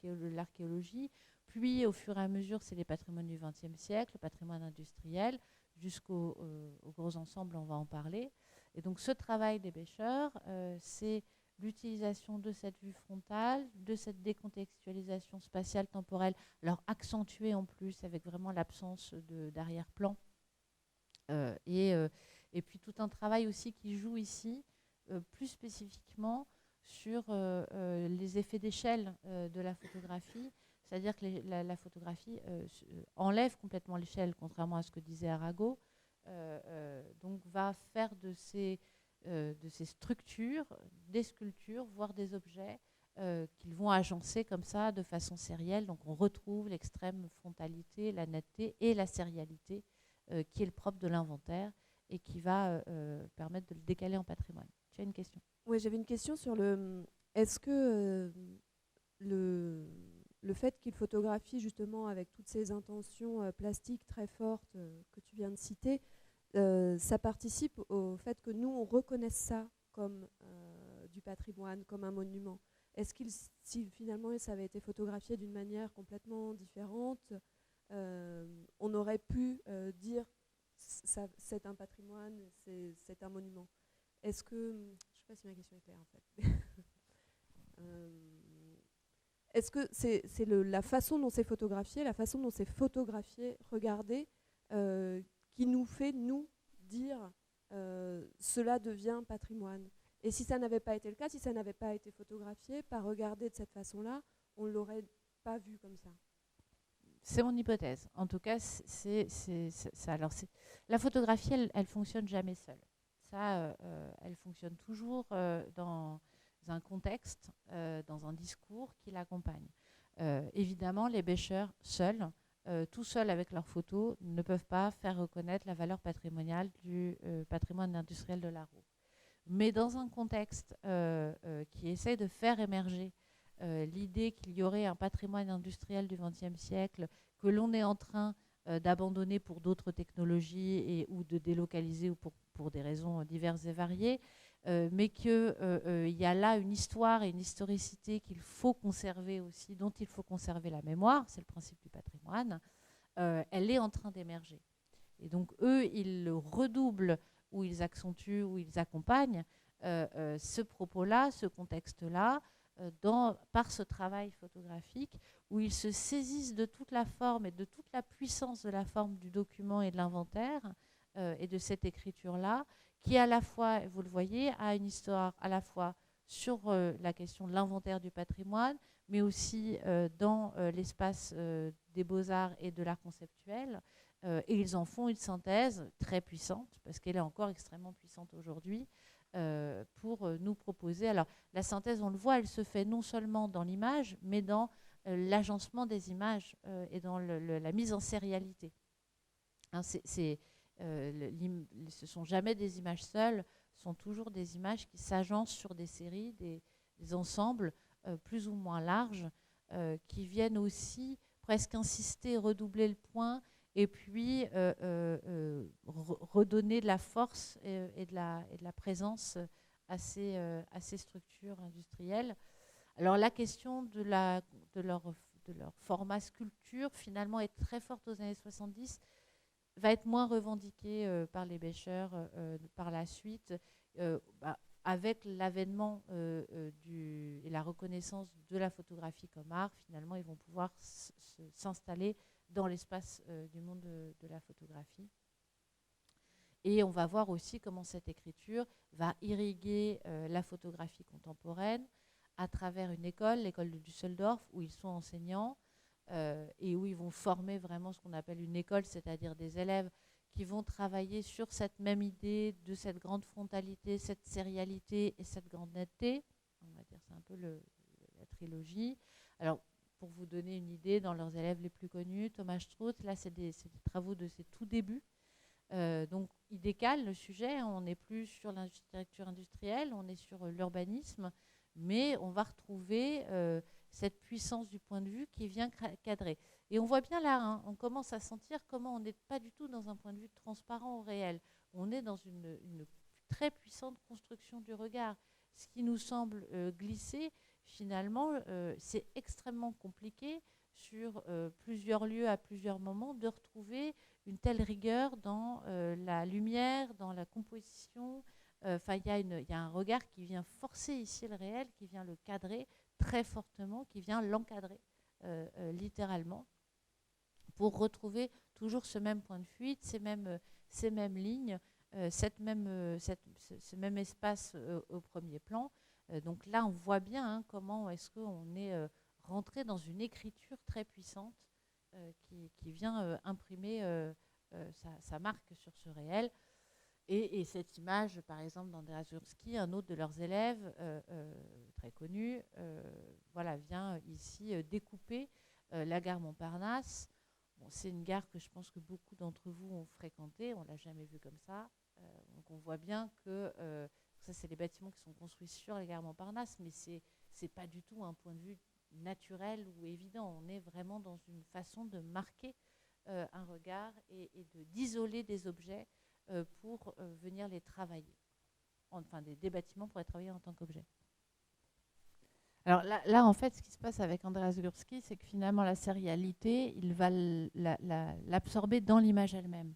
l'archéologie, puis au fur et à mesure, c'est les patrimoines du XXe siècle, le patrimoine industriel, jusqu'aux gros ensembles, on va en parler. Et donc ce travail des pêcheurs, c'est l'utilisation de cette vue frontale, de cette décontextualisation spatiale temporelle, alors accentuée en plus avec vraiment l'absence d'arrière-plan. Et puis tout un travail aussi qui joue ici, plus spécifiquement sur les effets d'échelle de la photographie. C'est-à-dire que la photographie enlève complètement l'échelle, contrairement à ce que disait Arago. Donc va faire de ces structures, des sculptures, voire des objets qu'ils vont agencer comme ça de façon sérielle. Donc on retrouve l'extrême frontalité, la netteté et la sérialité qui est le propre de l'inventaire et qui va permettre de le décaler en patrimoine. Tu as une question ? Oui, j'avais une question sur est-ce que le fait qu'il photographie justement avec toutes ces intentions plastiques très fortes que tu viens de citer, ça participe au fait que nous, on reconnaisse ça comme du patrimoine, comme un monument. Est-ce si finalement ça avait été photographié d'une manière complètement différente, on aurait pu dire c'est un patrimoine, c'est un monument. Est-ce que... Je ne sais pas si ma question est claire en fait. Est-ce que c'est la façon dont c'est photographié, regardé, qui nous fait, nous, dire cela devient patrimoine. Et si ça n'avait pas été le cas, si ça n'avait pas été photographié, pas regardé de cette façon-là, on ne l'aurait pas vu comme ça. C'est mon hypothèse. En tout cas, c'est ça. Alors, la photographie, elle fonctionne jamais seule. Ça, elle fonctionne toujours dans un contexte, dans un discours qui l'accompagne. Évidemment, les pêcheurs seuls, tout seuls avec leurs photos, ne peuvent pas faire reconnaître la valeur patrimoniale du patrimoine industriel de la Roue. Mais dans un contexte qui essaie de faire émerger l'idée qu'il y aurait un patrimoine industriel du XXe siècle que l'on est en train d'abandonner pour d'autres technologies ou de délocaliser ou pour des raisons diverses et variées, mais qu'il y a là une histoire et une historicité qu'il faut conserver aussi, dont il faut conserver la mémoire, c'est le principe du patrimoine, elle est en train d'émerger. Et donc eux, ils le redoublent ou ils accentuent ou ils accompagnent ce propos-là, ce contexte-là, par ce travail photographique où ils se saisissent de toute la forme et de toute la puissance de la forme du document et de l'inventaire et de cette écriture-là, qui à la fois, vous le voyez, a une histoire à la fois sur la question de l'inventaire du patrimoine, mais aussi dans l'espace des beaux-arts et de l'art conceptuel. Et ils en font une synthèse très puissante, parce qu'elle est encore extrêmement puissante aujourd'hui, pour nous proposer. Alors, la synthèse, on le voit, elle se fait non seulement dans l'image, mais dans l'agencement des images et dans la mise en sérialité. Hein, ce sont jamais des images seules, ce sont toujours des images qui s'agencent sur des séries, des ensembles plus ou moins larges, qui viennent aussi presque insister, redoubler le point, et puis redonner de la force et de la présence à ces structures industrielles. Alors la question de leur format sculpture, finalement, est très forte aux années 70, va être moins revendiquée par les pêcheurs par la suite. avec l'avènement et la reconnaissance de la photographie comme art, finalement, ils vont pouvoir s'installer dans l'espace du monde de la photographie. Et on va voir aussi comment cette écriture va irriguer la photographie contemporaine à travers une école, l'école de Düsseldorf, où ils sont enseignants et où ils vont former vraiment ce qu'on appelle une école, c'est-à-dire des élèves qui vont travailler sur cette même idée de cette grande frontalité, cette sérialité et cette grande netteté. On va dire c'est un peu la trilogie. Alors, pour vous donner une idée, dans leurs élèves les plus connus, Thomas Strauss, là, c'est des travaux de ses tout débuts. Donc, il décale le sujet. On n'est plus sur l'architecture industrielle, on est sur l'urbanisme, mais on va retrouver cette puissance du point de vue qui vient cadrer. Et on voit bien là, hein, on commence à sentir comment on n'est pas du tout dans un point de vue transparent au réel. On est dans une très puissante construction du regard. Ce qui nous semble glisser, finalement, c'est extrêmement compliqué sur plusieurs lieux à plusieurs moments de retrouver une telle rigueur dans la lumière, dans la composition. Enfin, il y a un regard qui vient forcer ici le réel, qui vient le cadrer très fortement, qui vient l'encadrer littéralement, pour retrouver toujours ce même point de fuite, ces mêmes lignes, ce même espace au premier plan. Donc là, on voit bien hein, comment est-ce qu'on est rentré dans une écriture très puissante qui vient imprimer sa marque sur ce réel. Et cette image, par exemple, d'Andreas Gursky, un autre de leurs élèves très connu, voilà, vient ici découper la gare Montparnasse. Bon, c'est une gare que je pense que beaucoup d'entre vous ont fréquentée, on ne l'a jamais vue comme ça. Donc on voit bien que ça, c'est les bâtiments qui sont construits sur la gare Montparnasse, mais ce n'est pas du tout un point de vue naturel ou évident. On est vraiment dans une façon de marquer un regard et d'isoler des objets pour venir les travailler. Enfin, des bâtiments pour être travaillés en tant qu'objet. Alors là, en fait, ce qui se passe avec Andreas Gursky, c'est que finalement, la sérialité, il va l'absorber dans l'image elle-même.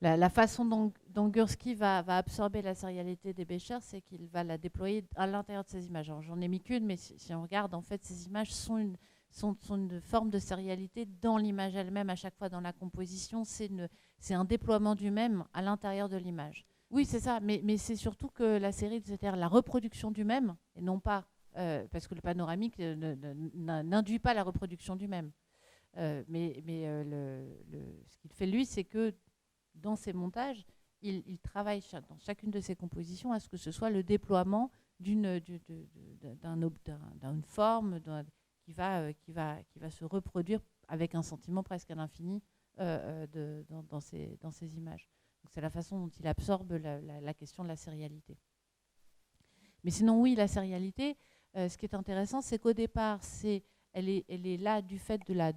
La façon dont Gursky va absorber la sérialité des Becher, c'est qu'il va la déployer à l'intérieur de ces images. Alors, j'en ai mis qu'une, mais si on regarde, en fait, ces images sont une forme de sérialité dans l'image elle-même, à chaque fois dans la composition. C'est un déploiement du même à l'intérieur de l'image. Oui, c'est ça, mais c'est surtout que la série, c'est-à-dire la reproduction du même, et non pas, parce que le panoramique n'induit pas la reproduction du même. Mais ce qu'il fait, lui, c'est que dans ses montages, il travaille dans chacune de ses compositions à ce que ce soit le déploiement d'une forme qui va se reproduire avec un sentiment presque à l'infini dans ces images. Donc c'est la façon dont il absorbe la question de la sérialité. Mais sinon, oui, la sérialité, ce qui est intéressant, c'est qu'au départ, elle est là du fait de la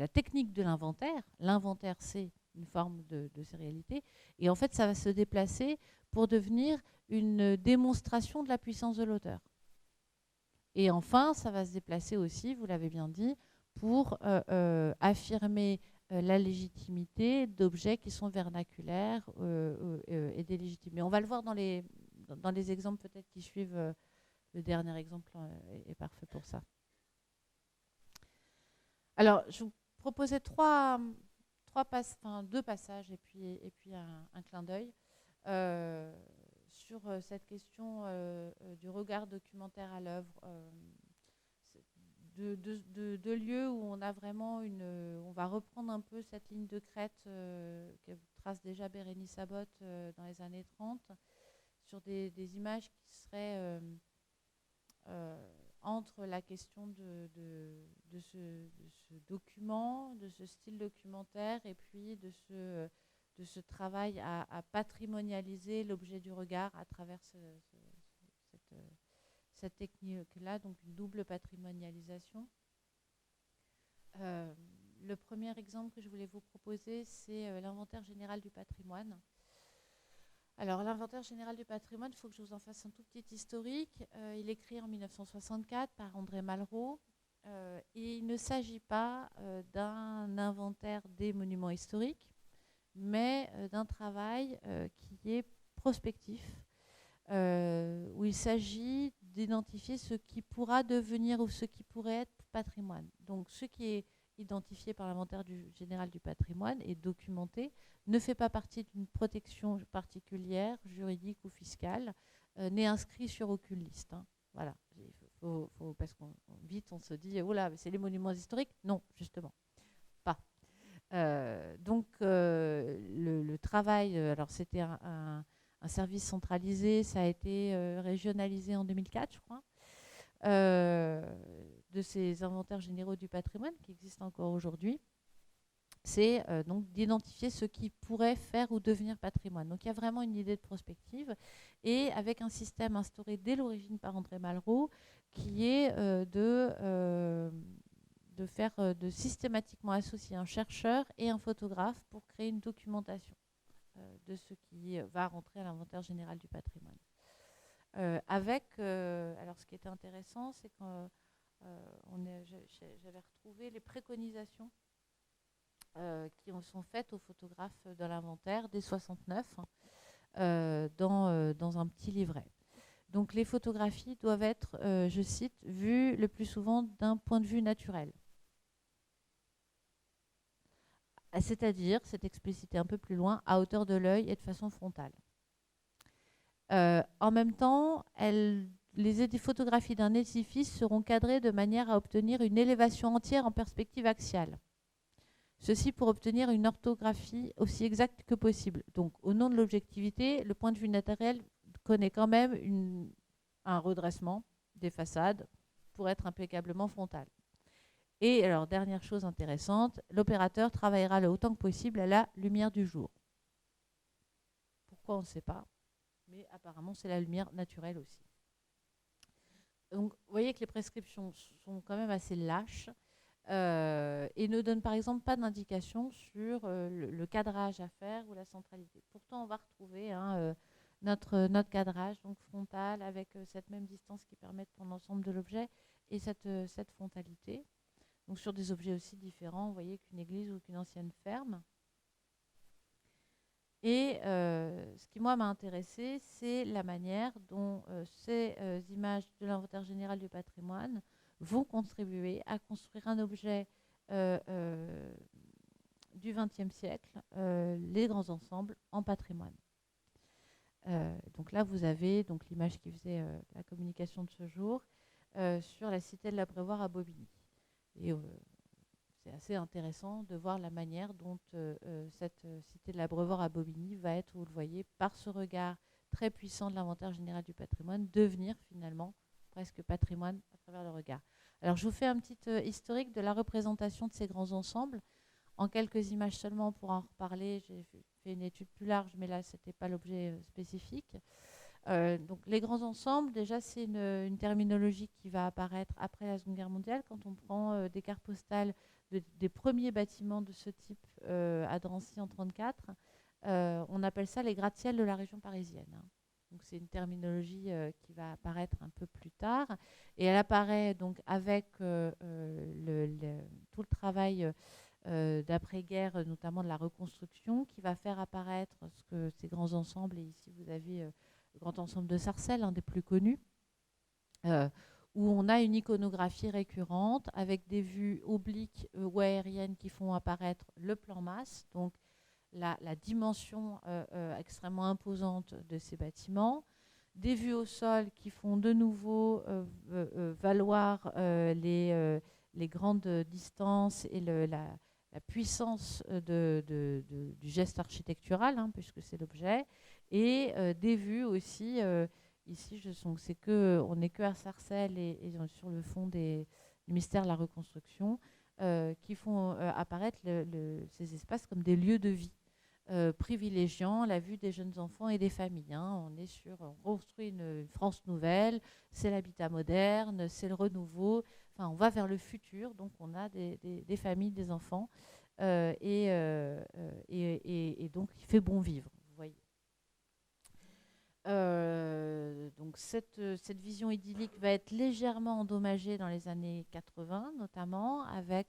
technique de l'inventaire. L'inventaire, c'est une forme de sérialité. Et en fait, ça va se déplacer pour devenir une démonstration de la puissance de l'auteur. Et enfin, ça va se déplacer aussi, vous l'avez bien dit, pour affirmer la légitimité d'objets qui sont vernaculaires et délégitimés. On va le voir dans les exemples peut-être qui suivent. Le dernier exemple est parfait pour ça. Alors, je vous proposais deux passages et puis un clin d'œil sur cette question du regard documentaire à l'œuvre. De lieux où on a vraiment on va reprendre un peu cette ligne de crête que trace déjà Bérénice Abbott dans les années 30 sur des images qui seraient entre la question de ce document, de ce style documentaire et puis de ce travail à patrimonialiser l'objet du regard à travers cette technique-là, donc une double patrimonialisation. Le premier exemple que je voulais vous proposer, c'est l'inventaire général du patrimoine. Alors, l'inventaire général du patrimoine, il faut que je vous en fasse un tout petit historique. Il est créé en 1964 par André Malraux. Et il ne s'agit pas d'un inventaire des monuments historiques, mais d'un travail qui est prospectif, où il s'agit d'identifier ce qui pourra devenir ou ce qui pourrait être patrimoine. Donc ce qui est identifié par l'inventaire général du patrimoine et documenté ne fait pas partie d'une protection particulière, juridique ou fiscale, n'est inscrit sur aucune liste. Hein. Voilà. Parce qu'on vite on se dit, oh là, c'est les monuments historiques. Non, justement, pas. Donc le travail, alors c'était un service centralisé, ça a été régionalisé en 2004, je crois, de ces inventaires généraux du patrimoine qui existent encore aujourd'hui. C'est donc d'identifier ce qui pourrait faire ou devenir patrimoine. Donc il y a vraiment une idée de prospective et avec un système instauré dès l'origine par André Malraux qui est de systématiquement associer un chercheur et un photographe pour créer une documentation de ce qui va rentrer à l'inventaire général du patrimoine. Alors ce qui était intéressant, c'est que j'avais retrouvé les préconisations qui sont faites aux photographes de l'inventaire dès 69 dans un petit livret. Donc les photographies doivent être, je cite, vues le plus souvent d'un point de vue naturel. C'est-à-dire, c'est explicité un peu plus loin, à hauteur de l'œil et de façon frontale. En même temps, les photographies d'un édifice seront cadrées de manière à obtenir une élévation entière en perspective axiale. Ceci pour obtenir une orthographie aussi exacte que possible. Donc, au nom de l'objectivité, le point de vue naturel connaît quand même un redressement des façades pour être impeccablement frontal. Et alors, dernière chose intéressante, l'opérateur travaillera le autant que possible à la lumière du jour. Pourquoi on ne sait pas, mais apparemment c'est la lumière naturelle aussi. Donc, vous voyez que les prescriptions sont quand même assez lâches et ne donnent par exemple pas d'indication sur le cadrage à faire ou la centralité. Pourtant, on va retrouver notre cadrage donc frontal avec cette même distance qui permet de prendre l'ensemble de l'objet et cette frontalité. Donc sur des objets aussi différents, vous voyez qu'une église ou qu'une ancienne ferme. Et ce qui, moi, m'a intéressé, c'est la manière dont ces images de l'inventaire général du patrimoine vont contribuer à construire un objet du XXe siècle, les grands ensembles en patrimoine. Donc là, vous avez donc l'image qui faisait la communication de ce jour sur la cité de l'Abreuvoir à Bobigny. Et c'est assez intéressant de voir la manière dont cette cité de l'Abreuvoir à Bobigny va être, vous le voyez, par ce regard très puissant de l'inventaire général du patrimoine, devenir finalement presque patrimoine à travers le regard. Alors je vous fais un petit historique de la représentation de ces grands ensembles. En quelques images seulement pour en reparler, j'ai fait une étude plus large, mais là, ce n'était pas l'objet spécifique. Donc les grands ensembles, déjà c'est une terminologie qui va apparaître après la Seconde Guerre mondiale. Quand on prend des cartes postales des premiers bâtiments de ce type à Drancy en 1934, on appelle ça les gratte-ciel de la région parisienne. Hein. Donc c'est une terminologie qui va apparaître un peu plus tard. Et elle apparaît donc avec tout le travail d'après-guerre, notamment de la reconstruction, qui va faire apparaître ces grands ensembles. Et ici vous avez le grand ensemble de Sarcelles, un des plus connus, où on a une iconographie récurrente avec des vues obliques ou aériennes qui font apparaître le plan masse, donc la dimension extrêmement imposante de ces bâtiments, des vues au sol qui font de nouveau valoir les grandes distances et la puissance du geste architectural, hein, puisque c'est l'objet, et des vues aussi, ici c'est on n'est que à Sarcelles et sur le fond du mystère de la reconstruction, qui font apparaître ces espaces comme des lieux de vie, privilégiant la vue des jeunes enfants et des familles. Hein. On construit une France nouvelle, c'est l'habitat moderne, c'est le renouveau, enfin on va vers le futur, donc on a des familles, des enfants, et donc il fait bon vivre, vous voyez. Donc cette vision idyllique va être légèrement endommagée dans les années 80, notamment avec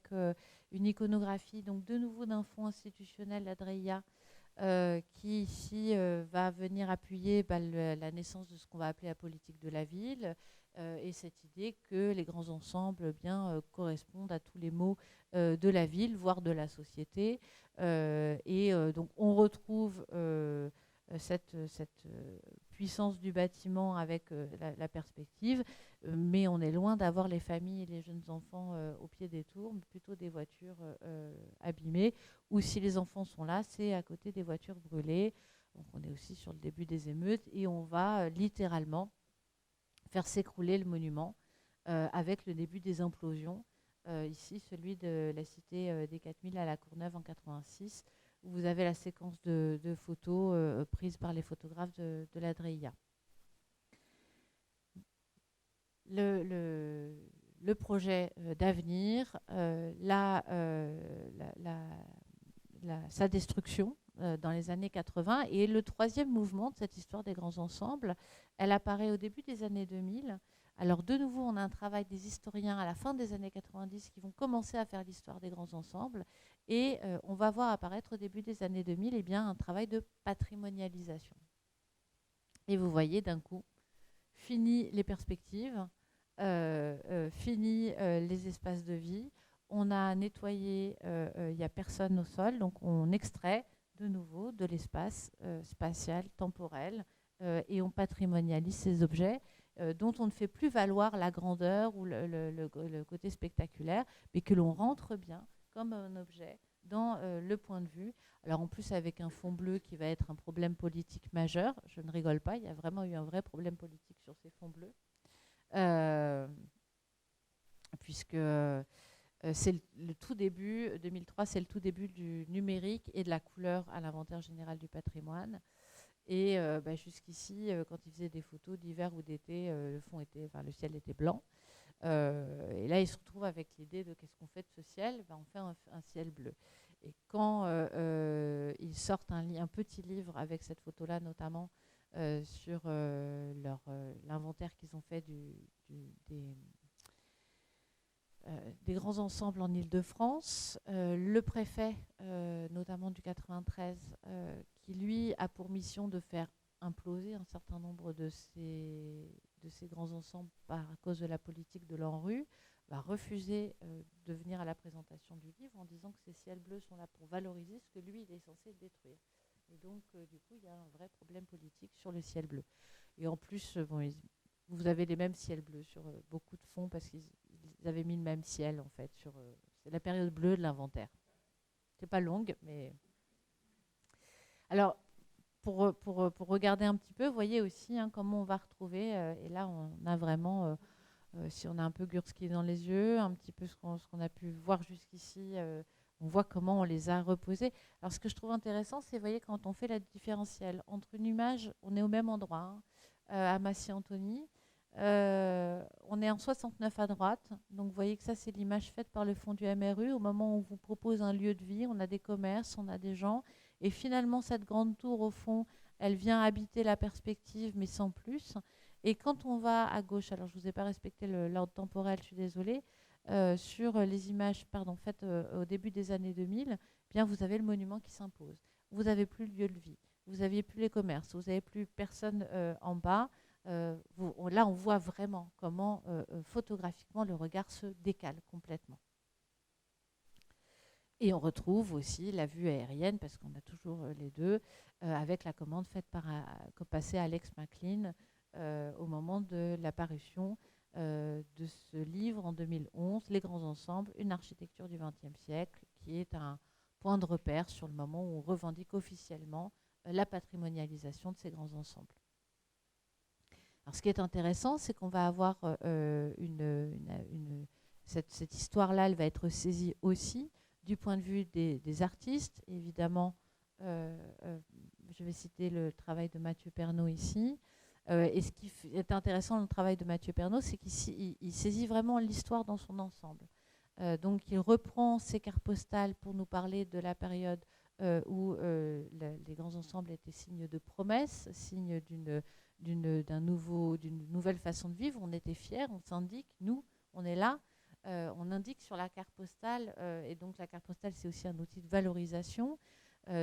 une iconographie donc de nouveau d'un fonds institutionnel, l'Adreia, qui ici va venir appuyer la naissance de ce qu'on va appeler la politique de la ville, et cette idée que les grands ensembles correspondent à tous les maux de la ville, voire de la société. Donc on retrouve cette puissance du bâtiment avec la perspective, mais on est loin d'avoir les familles et les jeunes enfants au pied des tours, mais plutôt des voitures abîmées, ou si les enfants sont là, c'est à côté des voitures brûlées. Donc on est aussi sur le début des émeutes, et on va littéralement faire s'écrouler le monument avec le début des implosions. Ici, celui de la cité des 4000 à la Courneuve en 86, où vous avez la séquence de photos prises par les photographes de la DREIA. Le projet d'avenir, sa destruction dans les années 80, et le troisième mouvement de cette histoire des grands ensembles, elle apparaît au début des années 2000. Alors de nouveau, on a un travail des historiens à la fin des années 90 qui vont commencer à faire l'histoire des grands ensembles, et on va voir apparaître au début des années 2000 un travail de patrimonialisation. Et vous voyez d'un coup, fini les perspectives, fini les espaces de vie, on a nettoyé, il n'y a personne au sol, donc on extrait de nouveau de l'espace spatial, temporel, et on patrimonialise ces objets dont on ne fait plus valoir la grandeur ou le côté spectaculaire, mais que l'on rentre bien comme un objet dans le point de vue. Alors en plus avec un fond bleu qui va être un problème politique majeur, je ne rigole pas, il y a vraiment eu un vrai problème politique sur ces fonds bleus, puisque c'est le tout début, 2003, c'est le tout début du numérique et de la couleur à l'inventaire général du patrimoine. Et jusqu'ici, quand ils faisaient des photos d'hiver ou d'été, le ciel était blanc. Et là, ils se retrouvent avec l'idée de qu'est-ce qu'on fait de ce ciel, on fait un ciel bleu. Et quand ils sortent un petit livre avec cette photo-là, notamment sur l'inventaire qu'ils ont fait des grands ensembles en Île-de-France, le préfet, notamment du 93, qui lui a pour mission de faire imploser un certain nombre de ces grands ensembles à cause de la politique de l'ANRU, va refuser de venir à la présentation du livre en disant que ces ciels bleus sont là pour valoriser ce que lui, il est censé détruire. Et donc, du coup, il y a un vrai problème politique sur le ciel bleu. Et en plus, vous avez les mêmes ciels bleus sur beaucoup de fonds parce qu'ils avaient mis le même ciel, en fait. C'est la période bleue de l'inventaire. C'est pas longue, mais... Alors, pour regarder un petit peu, vous voyez aussi comment on va retrouver, et là, on a vraiment... si on a un peu Gursky dans les yeux, un petit peu ce qu'on a pu voir jusqu'ici, on voit comment on les a reposés. Alors ce que je trouve intéressant, c'est, vous voyez, quand on fait la différentielle entre une image, on est au même endroit, à Massy-Antony, on est en 69 à droite, donc vous voyez que ça c'est l'image faite par le fonds du MRU. Au moment où on vous propose un lieu de vie, on a des commerces, on a des gens, et finalement cette grande tour au fond, elle vient habiter la perspective, mais sans plus. Et quand on va à gauche, alors je ne vous ai pas respecté l'ordre temporel, je suis désolée, sur les images faites au début des années 2000, bien vous avez le monument qui s'impose. Vous n'avez plus le lieu de vie, vous n'aviez plus les commerces, vous n'avez plus personne en bas. Là, on voit vraiment comment photographiquement le regard se décale complètement. Et on retrouve aussi la vue aérienne, parce qu'on a toujours les deux, avec la commande faite passée à Alex McLean au moment de la parution de ce livre en 2011, Les grands ensembles, une architecture du XXe siècle, qui est un point de repère sur le moment où on revendique officiellement la patrimonialisation de ces grands ensembles. Alors, ce qui est intéressant, c'est qu'on va avoir cette histoire-là, elle va être saisie aussi du point de vue des artistes. Évidemment, je vais citer le travail de Mathieu Pernaut ici. Et ce qui est intéressant dans le travail de Mathieu Pernaut, c'est qu'il saisit vraiment l'histoire dans son ensemble. Donc, il reprend ces cartes postales pour nous parler de la période où les grands ensembles étaient signe de promesse, signe d'une nouvelle façon de vivre. On était fiers, on s'indique, nous, on est là. On indique sur la carte postale, et donc la carte postale, c'est aussi un outil de valorisation.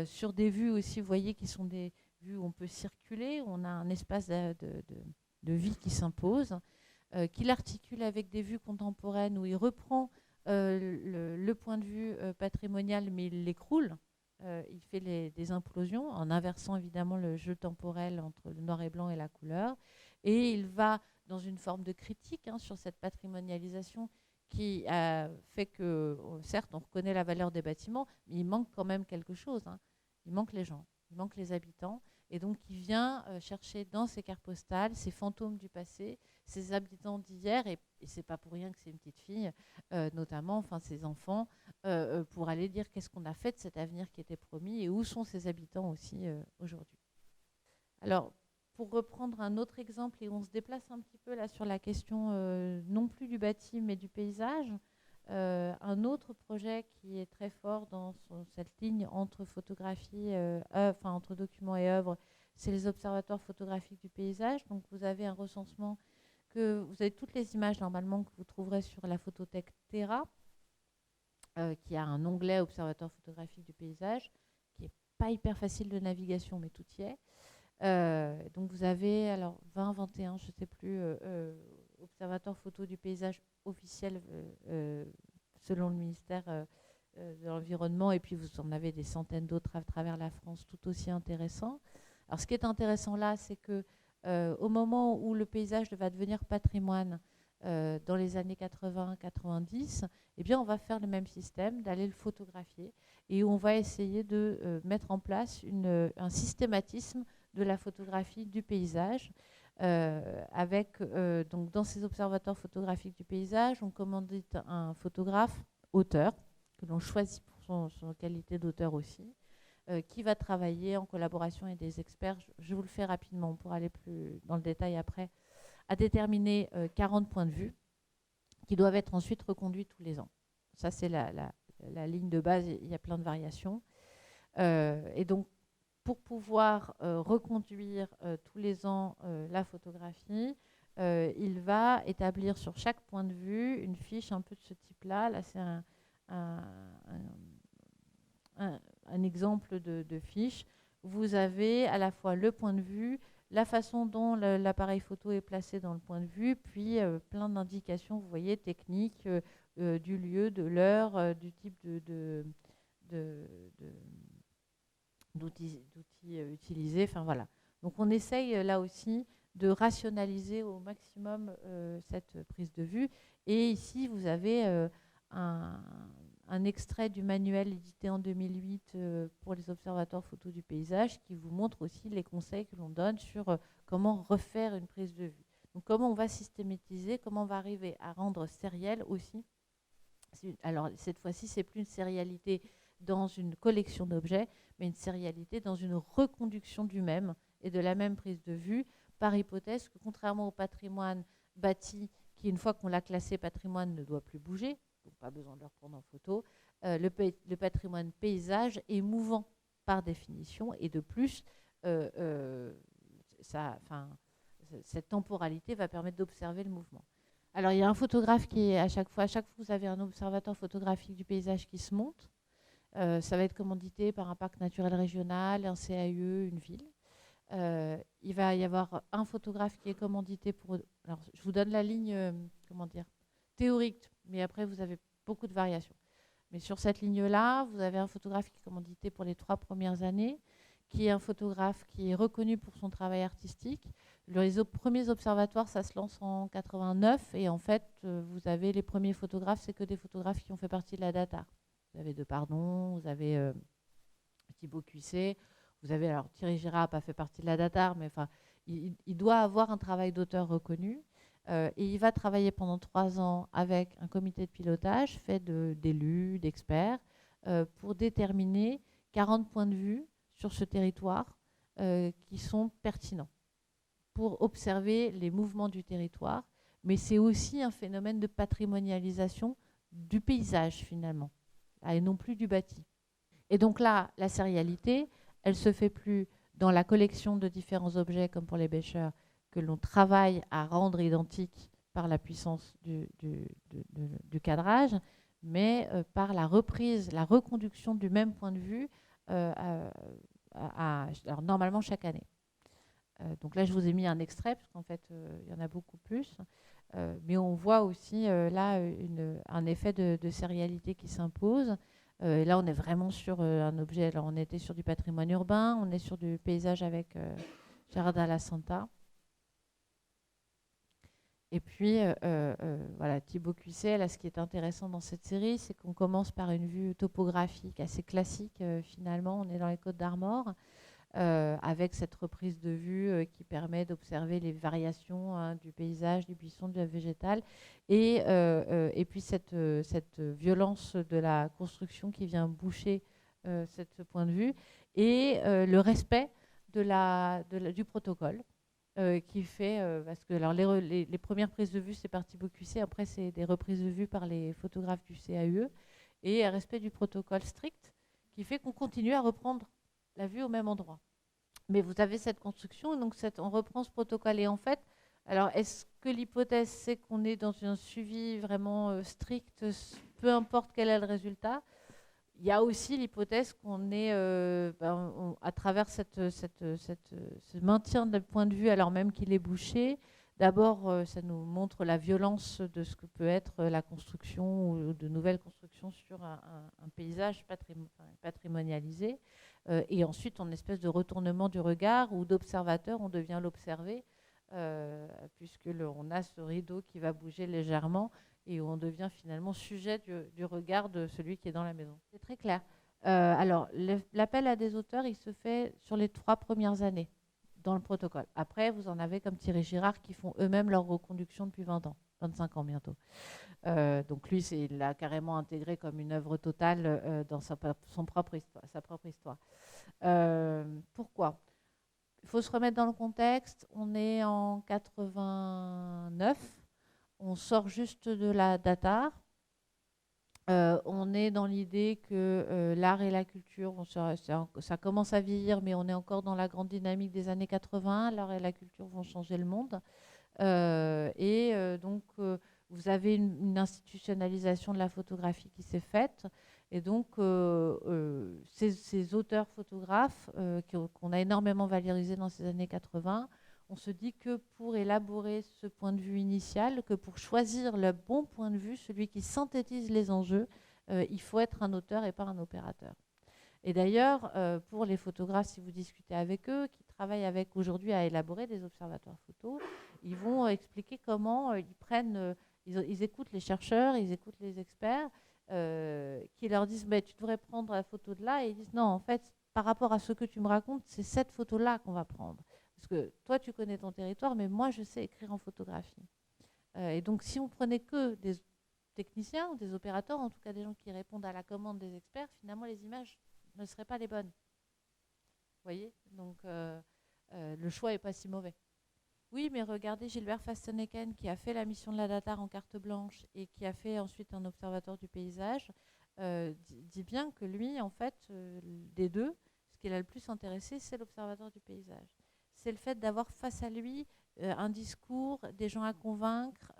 sur des vues aussi, vous voyez, qui sont des vues où on peut circuler, où on a un espace de vie qui s'impose, qu'il articule avec des vues contemporaines où il reprend le point de vue patrimonial, mais il l'écroule. Il fait des implosions en inversant évidemment le jeu temporel entre le noir et blanc et la couleur. Et il va dans une forme de critique sur cette patrimonialisation qui fait que, certes, on reconnaît la valeur des bâtiments, mais il manque quand même quelque chose. Il manque les gens, il manque les habitants. Et donc, il vient chercher dans ces cartes postales ces fantômes du passé, ces habitants d'hier, et c'est pas pour rien que c'est une petite fille, notamment, enfin ses enfants, pour aller dire qu'est-ce qu'on a fait de cet avenir qui était promis et où sont ces habitants aussi aujourd'hui. Alors, pour reprendre un autre exemple, et on se déplace un petit peu là sur la question non plus du bâti, mais du paysage, un autre projet qui est très fort dans cette ligne entre photographie, entre documents et œuvres, c'est les observatoires photographiques du paysage. Donc vous avez un recensement vous avez toutes les images normalement que vous trouverez sur la photothèque Terra, qui a un onglet observatoire photographique du paysage, qui n'est pas hyper facile de navigation, mais tout y est. Donc vous avez alors 20, 21, je ne sais plus, observatoire photo du paysage officiel selon le ministère de l'Environnement, et puis vous en avez des centaines d'autres à travers la France tout aussi intéressants. Alors ce qui est intéressant là, c'est que au moment où le paysage va devenir patrimoine, dans les années 80-90, eh bien on va faire le même système, d'aller le photographier, et on va essayer de mettre en place un systématisme de la photographie du paysage. Donc dans ces observatoires photographiques du paysage, on commandite un photographe auteur, que l'on choisit pour son qualité d'auteur aussi, qui va travailler en collaboration avec des experts. Je vous le fais rapidement pour aller plus dans le détail après, à déterminer 40 points de vue qui doivent être ensuite reconduits tous les ans. Ça, c'est la ligne de base. Il y a plein de variations. Et donc, pour pouvoir reconduire tous les ans la photographie, il va établir sur chaque point de vue une fiche un peu de ce type-là. Là, c'est un exemple de fiche. Vous avez à la fois le point de vue, la façon dont l'appareil photo est placé dans le point de vue, puis plein d'indications, vous voyez, techniques, du lieu, de l'heure, du type d'outils utilisés. Enfin voilà. Donc on essaye là aussi de rationaliser au maximum cette prise de vue. Et ici, vous avez un extrait du manuel édité en 2008 pour les observatoires photo du paysage qui vous montre aussi les conseils que l'on donne sur comment refaire une prise de vue. Donc comment on va systématiser, comment on va arriver à rendre sériel aussi. Alors cette fois-ci, c'est plus une sérialité dans une collection d'objets, mais une sérialité dans une reconduction du même et de la même prise de vue, par hypothèse que contrairement au patrimoine bâti, qui une fois qu'on l'a classé patrimoine ne doit plus bouger, donc pas besoin de le reprendre en photo, le patrimoine paysage est mouvant par définition, et de plus, cette temporalité va permettre d'observer le mouvement. Alors il y a un photographe qui est à chaque fois vous avez un observatoire photographique du paysage qui se monte. Ça va être commandité par un parc naturel régional, un CAE, une ville. Il va y avoir un photographe qui est commandité pour... Alors, je vous donne la ligne, théorique, mais après, vous avez beaucoup de variations. Mais sur cette ligne-là, vous avez un photographe qui est commandité pour les 3 premières années, qui est un photographe qui est reconnu pour son travail artistique. Les premiers observatoires, ça se lance en 89, et en fait, vous avez les premiers photographes, c'est que des photographes qui ont fait partie de la DATAR. Vous avez Depardon, vous avez Thibaut Cuisset, vous avez, alors Thierry Girard n'a pas fait partie de la DATAR, mais enfin, il doit avoir un travail d'auteur reconnu. Et il va travailler pendant 3 ans avec un comité de pilotage fait d'élus, d'experts, pour déterminer 40 points de vue sur ce territoire qui sont pertinents pour observer les mouvements du territoire. Mais c'est aussi un phénomène de patrimonialisation du paysage finalement, et non plus du bâti. Et donc là, la sérialité, elle ne se fait plus dans la collection de différents objets comme pour les bêcheurs que l'on travaille à rendre identiques par la puissance du cadrage, mais par la reprise, la reconduction du même point de vue alors normalement chaque année. Donc là, je vous ai mis un extrait, parce qu'en fait, il y en a beaucoup plus. Mais on voit aussi là un effet de sérialité qui s'impose. Et là, on est vraiment sur un objet. Alors, on était sur du patrimoine urbain, on est sur du paysage avec Gérard Dalla Santa. Et puis, voilà, Thibaut Cuisset, là, ce qui est intéressant dans cette série, c'est qu'on commence par une vue topographique assez classique, finalement. On est dans les Côtes d'Armor, avec cette reprise de vue qui permet d'observer les variations du paysage, du buisson, du végétal, et puis cette violence de la construction qui vient boucher ce point de vue, et le respect du protocole. Qui fait, parce que alors les premières prises de vue, c'est par Thibaut Cuisset, après c'est des reprises de vue par les photographes du CAUE, et un respect du protocole strict qui fait qu'on continue à reprendre la vue au même endroit. Mais vous avez cette construction, donc on reprend ce protocole. Et en fait, alors est-ce que l'hypothèse, c'est qu'on est dans un suivi vraiment strict, peu importe quel est le résultat? Il y a aussi l'hypothèse qu'on est, à travers ce maintien de point de vue, alors même qu'il est bouché, d'abord, ça nous montre la violence de ce que peut être la construction ou de nouvelles constructions sur un paysage patrimonialisé. Et ensuite, en espèce de retournement du regard ou d'observateur, on devient l'observé, puisque on a ce rideau qui va bouger légèrement et où on devient finalement sujet du regard de celui qui est dans la maison. C'est très clair. Alors, l'appel à des auteurs, il se fait sur les 3 premières années dans le protocole. Après, vous en avez comme Thierry Girard qui font eux-mêmes leur reconduction depuis 20 ans, 25 ans bientôt. Donc lui, il l'a carrément intégré comme une œuvre totale dans sa propre histoire. Pourquoi ? Il faut se remettre dans le contexte. On est en 89. On sort juste de la data. On est dans l'idée que l'art et la culture, ça commence à vieillir, mais on est encore dans la grande dynamique des années 80. L'art et la culture vont changer le monde. Donc, vous avez une institutionnalisation de la photographie qui s'est faite. Et donc, ces auteurs photographes qu'on a énormément valorisés dans ces années 80, on se dit que pour élaborer ce point de vue initial, que pour choisir le bon point de vue, celui qui synthétise les enjeux, il faut être un auteur et pas un opérateur. Et d'ailleurs, pour les photographes, si vous discutez avec eux, qui travaillent avec aujourd'hui à élaborer des observatoires photos, ils vont expliquer comment ils écoutent les chercheurs, ils écoutent les experts, qui leur disent tu devrais prendre la photo de là, et ils disent non, en fait, par rapport à ce que tu me racontes, c'est cette photo-là qu'on va prendre. Parce que toi, tu connais ton territoire, mais moi, je sais écrire en photographie. Et donc, si on prenait que des techniciens ou des opérateurs, en tout cas des gens qui répondent à la commande des experts, finalement, les images ne seraient pas les bonnes. Vous voyez ? Donc, le choix n'est pas si mauvais. Oui, mais regardez Gilbert Fasteneken qui a fait la mission de la Datar en carte blanche et qui a fait ensuite un observatoire du paysage, dit bien que lui, en fait, des deux, ce qui l'a le plus intéressé, c'est l'observatoire du paysage. C'est le fait d'avoir face à lui un discours, des gens à convaincre,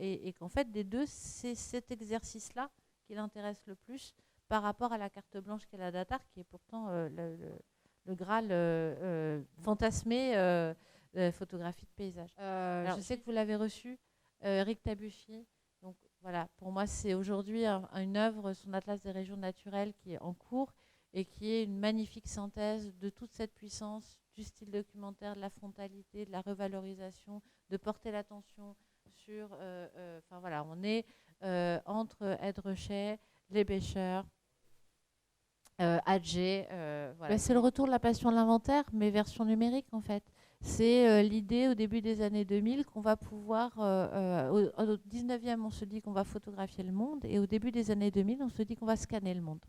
et qu'en fait, des deux, c'est cet exercice-là qui l'intéresse le plus par rapport à la carte blanche qu'est la Datar, qui est pourtant le Graal fantasmé photographie de paysage. Alors, je sais que vous l'avez reçu, Eric Tabuchy. Donc voilà, pour moi, c'est aujourd'hui une œuvre, son Atlas des régions naturelles, qui est en cours et qui est une magnifique synthèse de toute cette puissance du style documentaire, de la frontalité, de la revalorisation, de porter l'attention sur... Enfin voilà, on est entre Ed Rechet, Les Bêcheurs, Adjé. Voilà. C'est le retour de la passion de l'inventaire, mais version numérique en fait. C'est l'idée au début des années 2000 qu'on va pouvoir... au 19e, on se dit qu'on va photographier le monde, et au début des années 2000, on se dit qu'on va scanner le monde.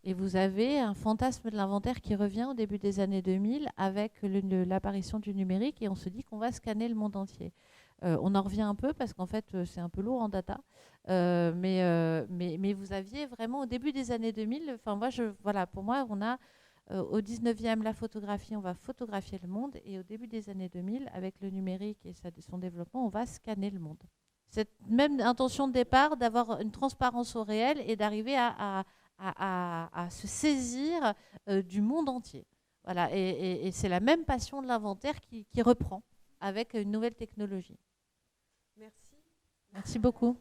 Et vous avez un fantasme de l'inventaire qui revient au début des années 2000 avec l'apparition du numérique, et on se dit qu'on va scanner le monde entier. On en revient un peu parce qu'en fait, c'est un peu lourd en data. Mais vous aviez vraiment au début des années 2000, enfin voilà, pour moi, on a au 19e la photographie, on va photographier le monde, et au début des années 2000, avec le numérique et son développement, on va scanner le monde. Cette même intention de départ d'avoir une transparence au réel et d'arriver à à se saisir du monde entier. Voilà, et c'est la même passion de l'inventaire qui reprend avec une nouvelle technologie. Merci. Merci beaucoup.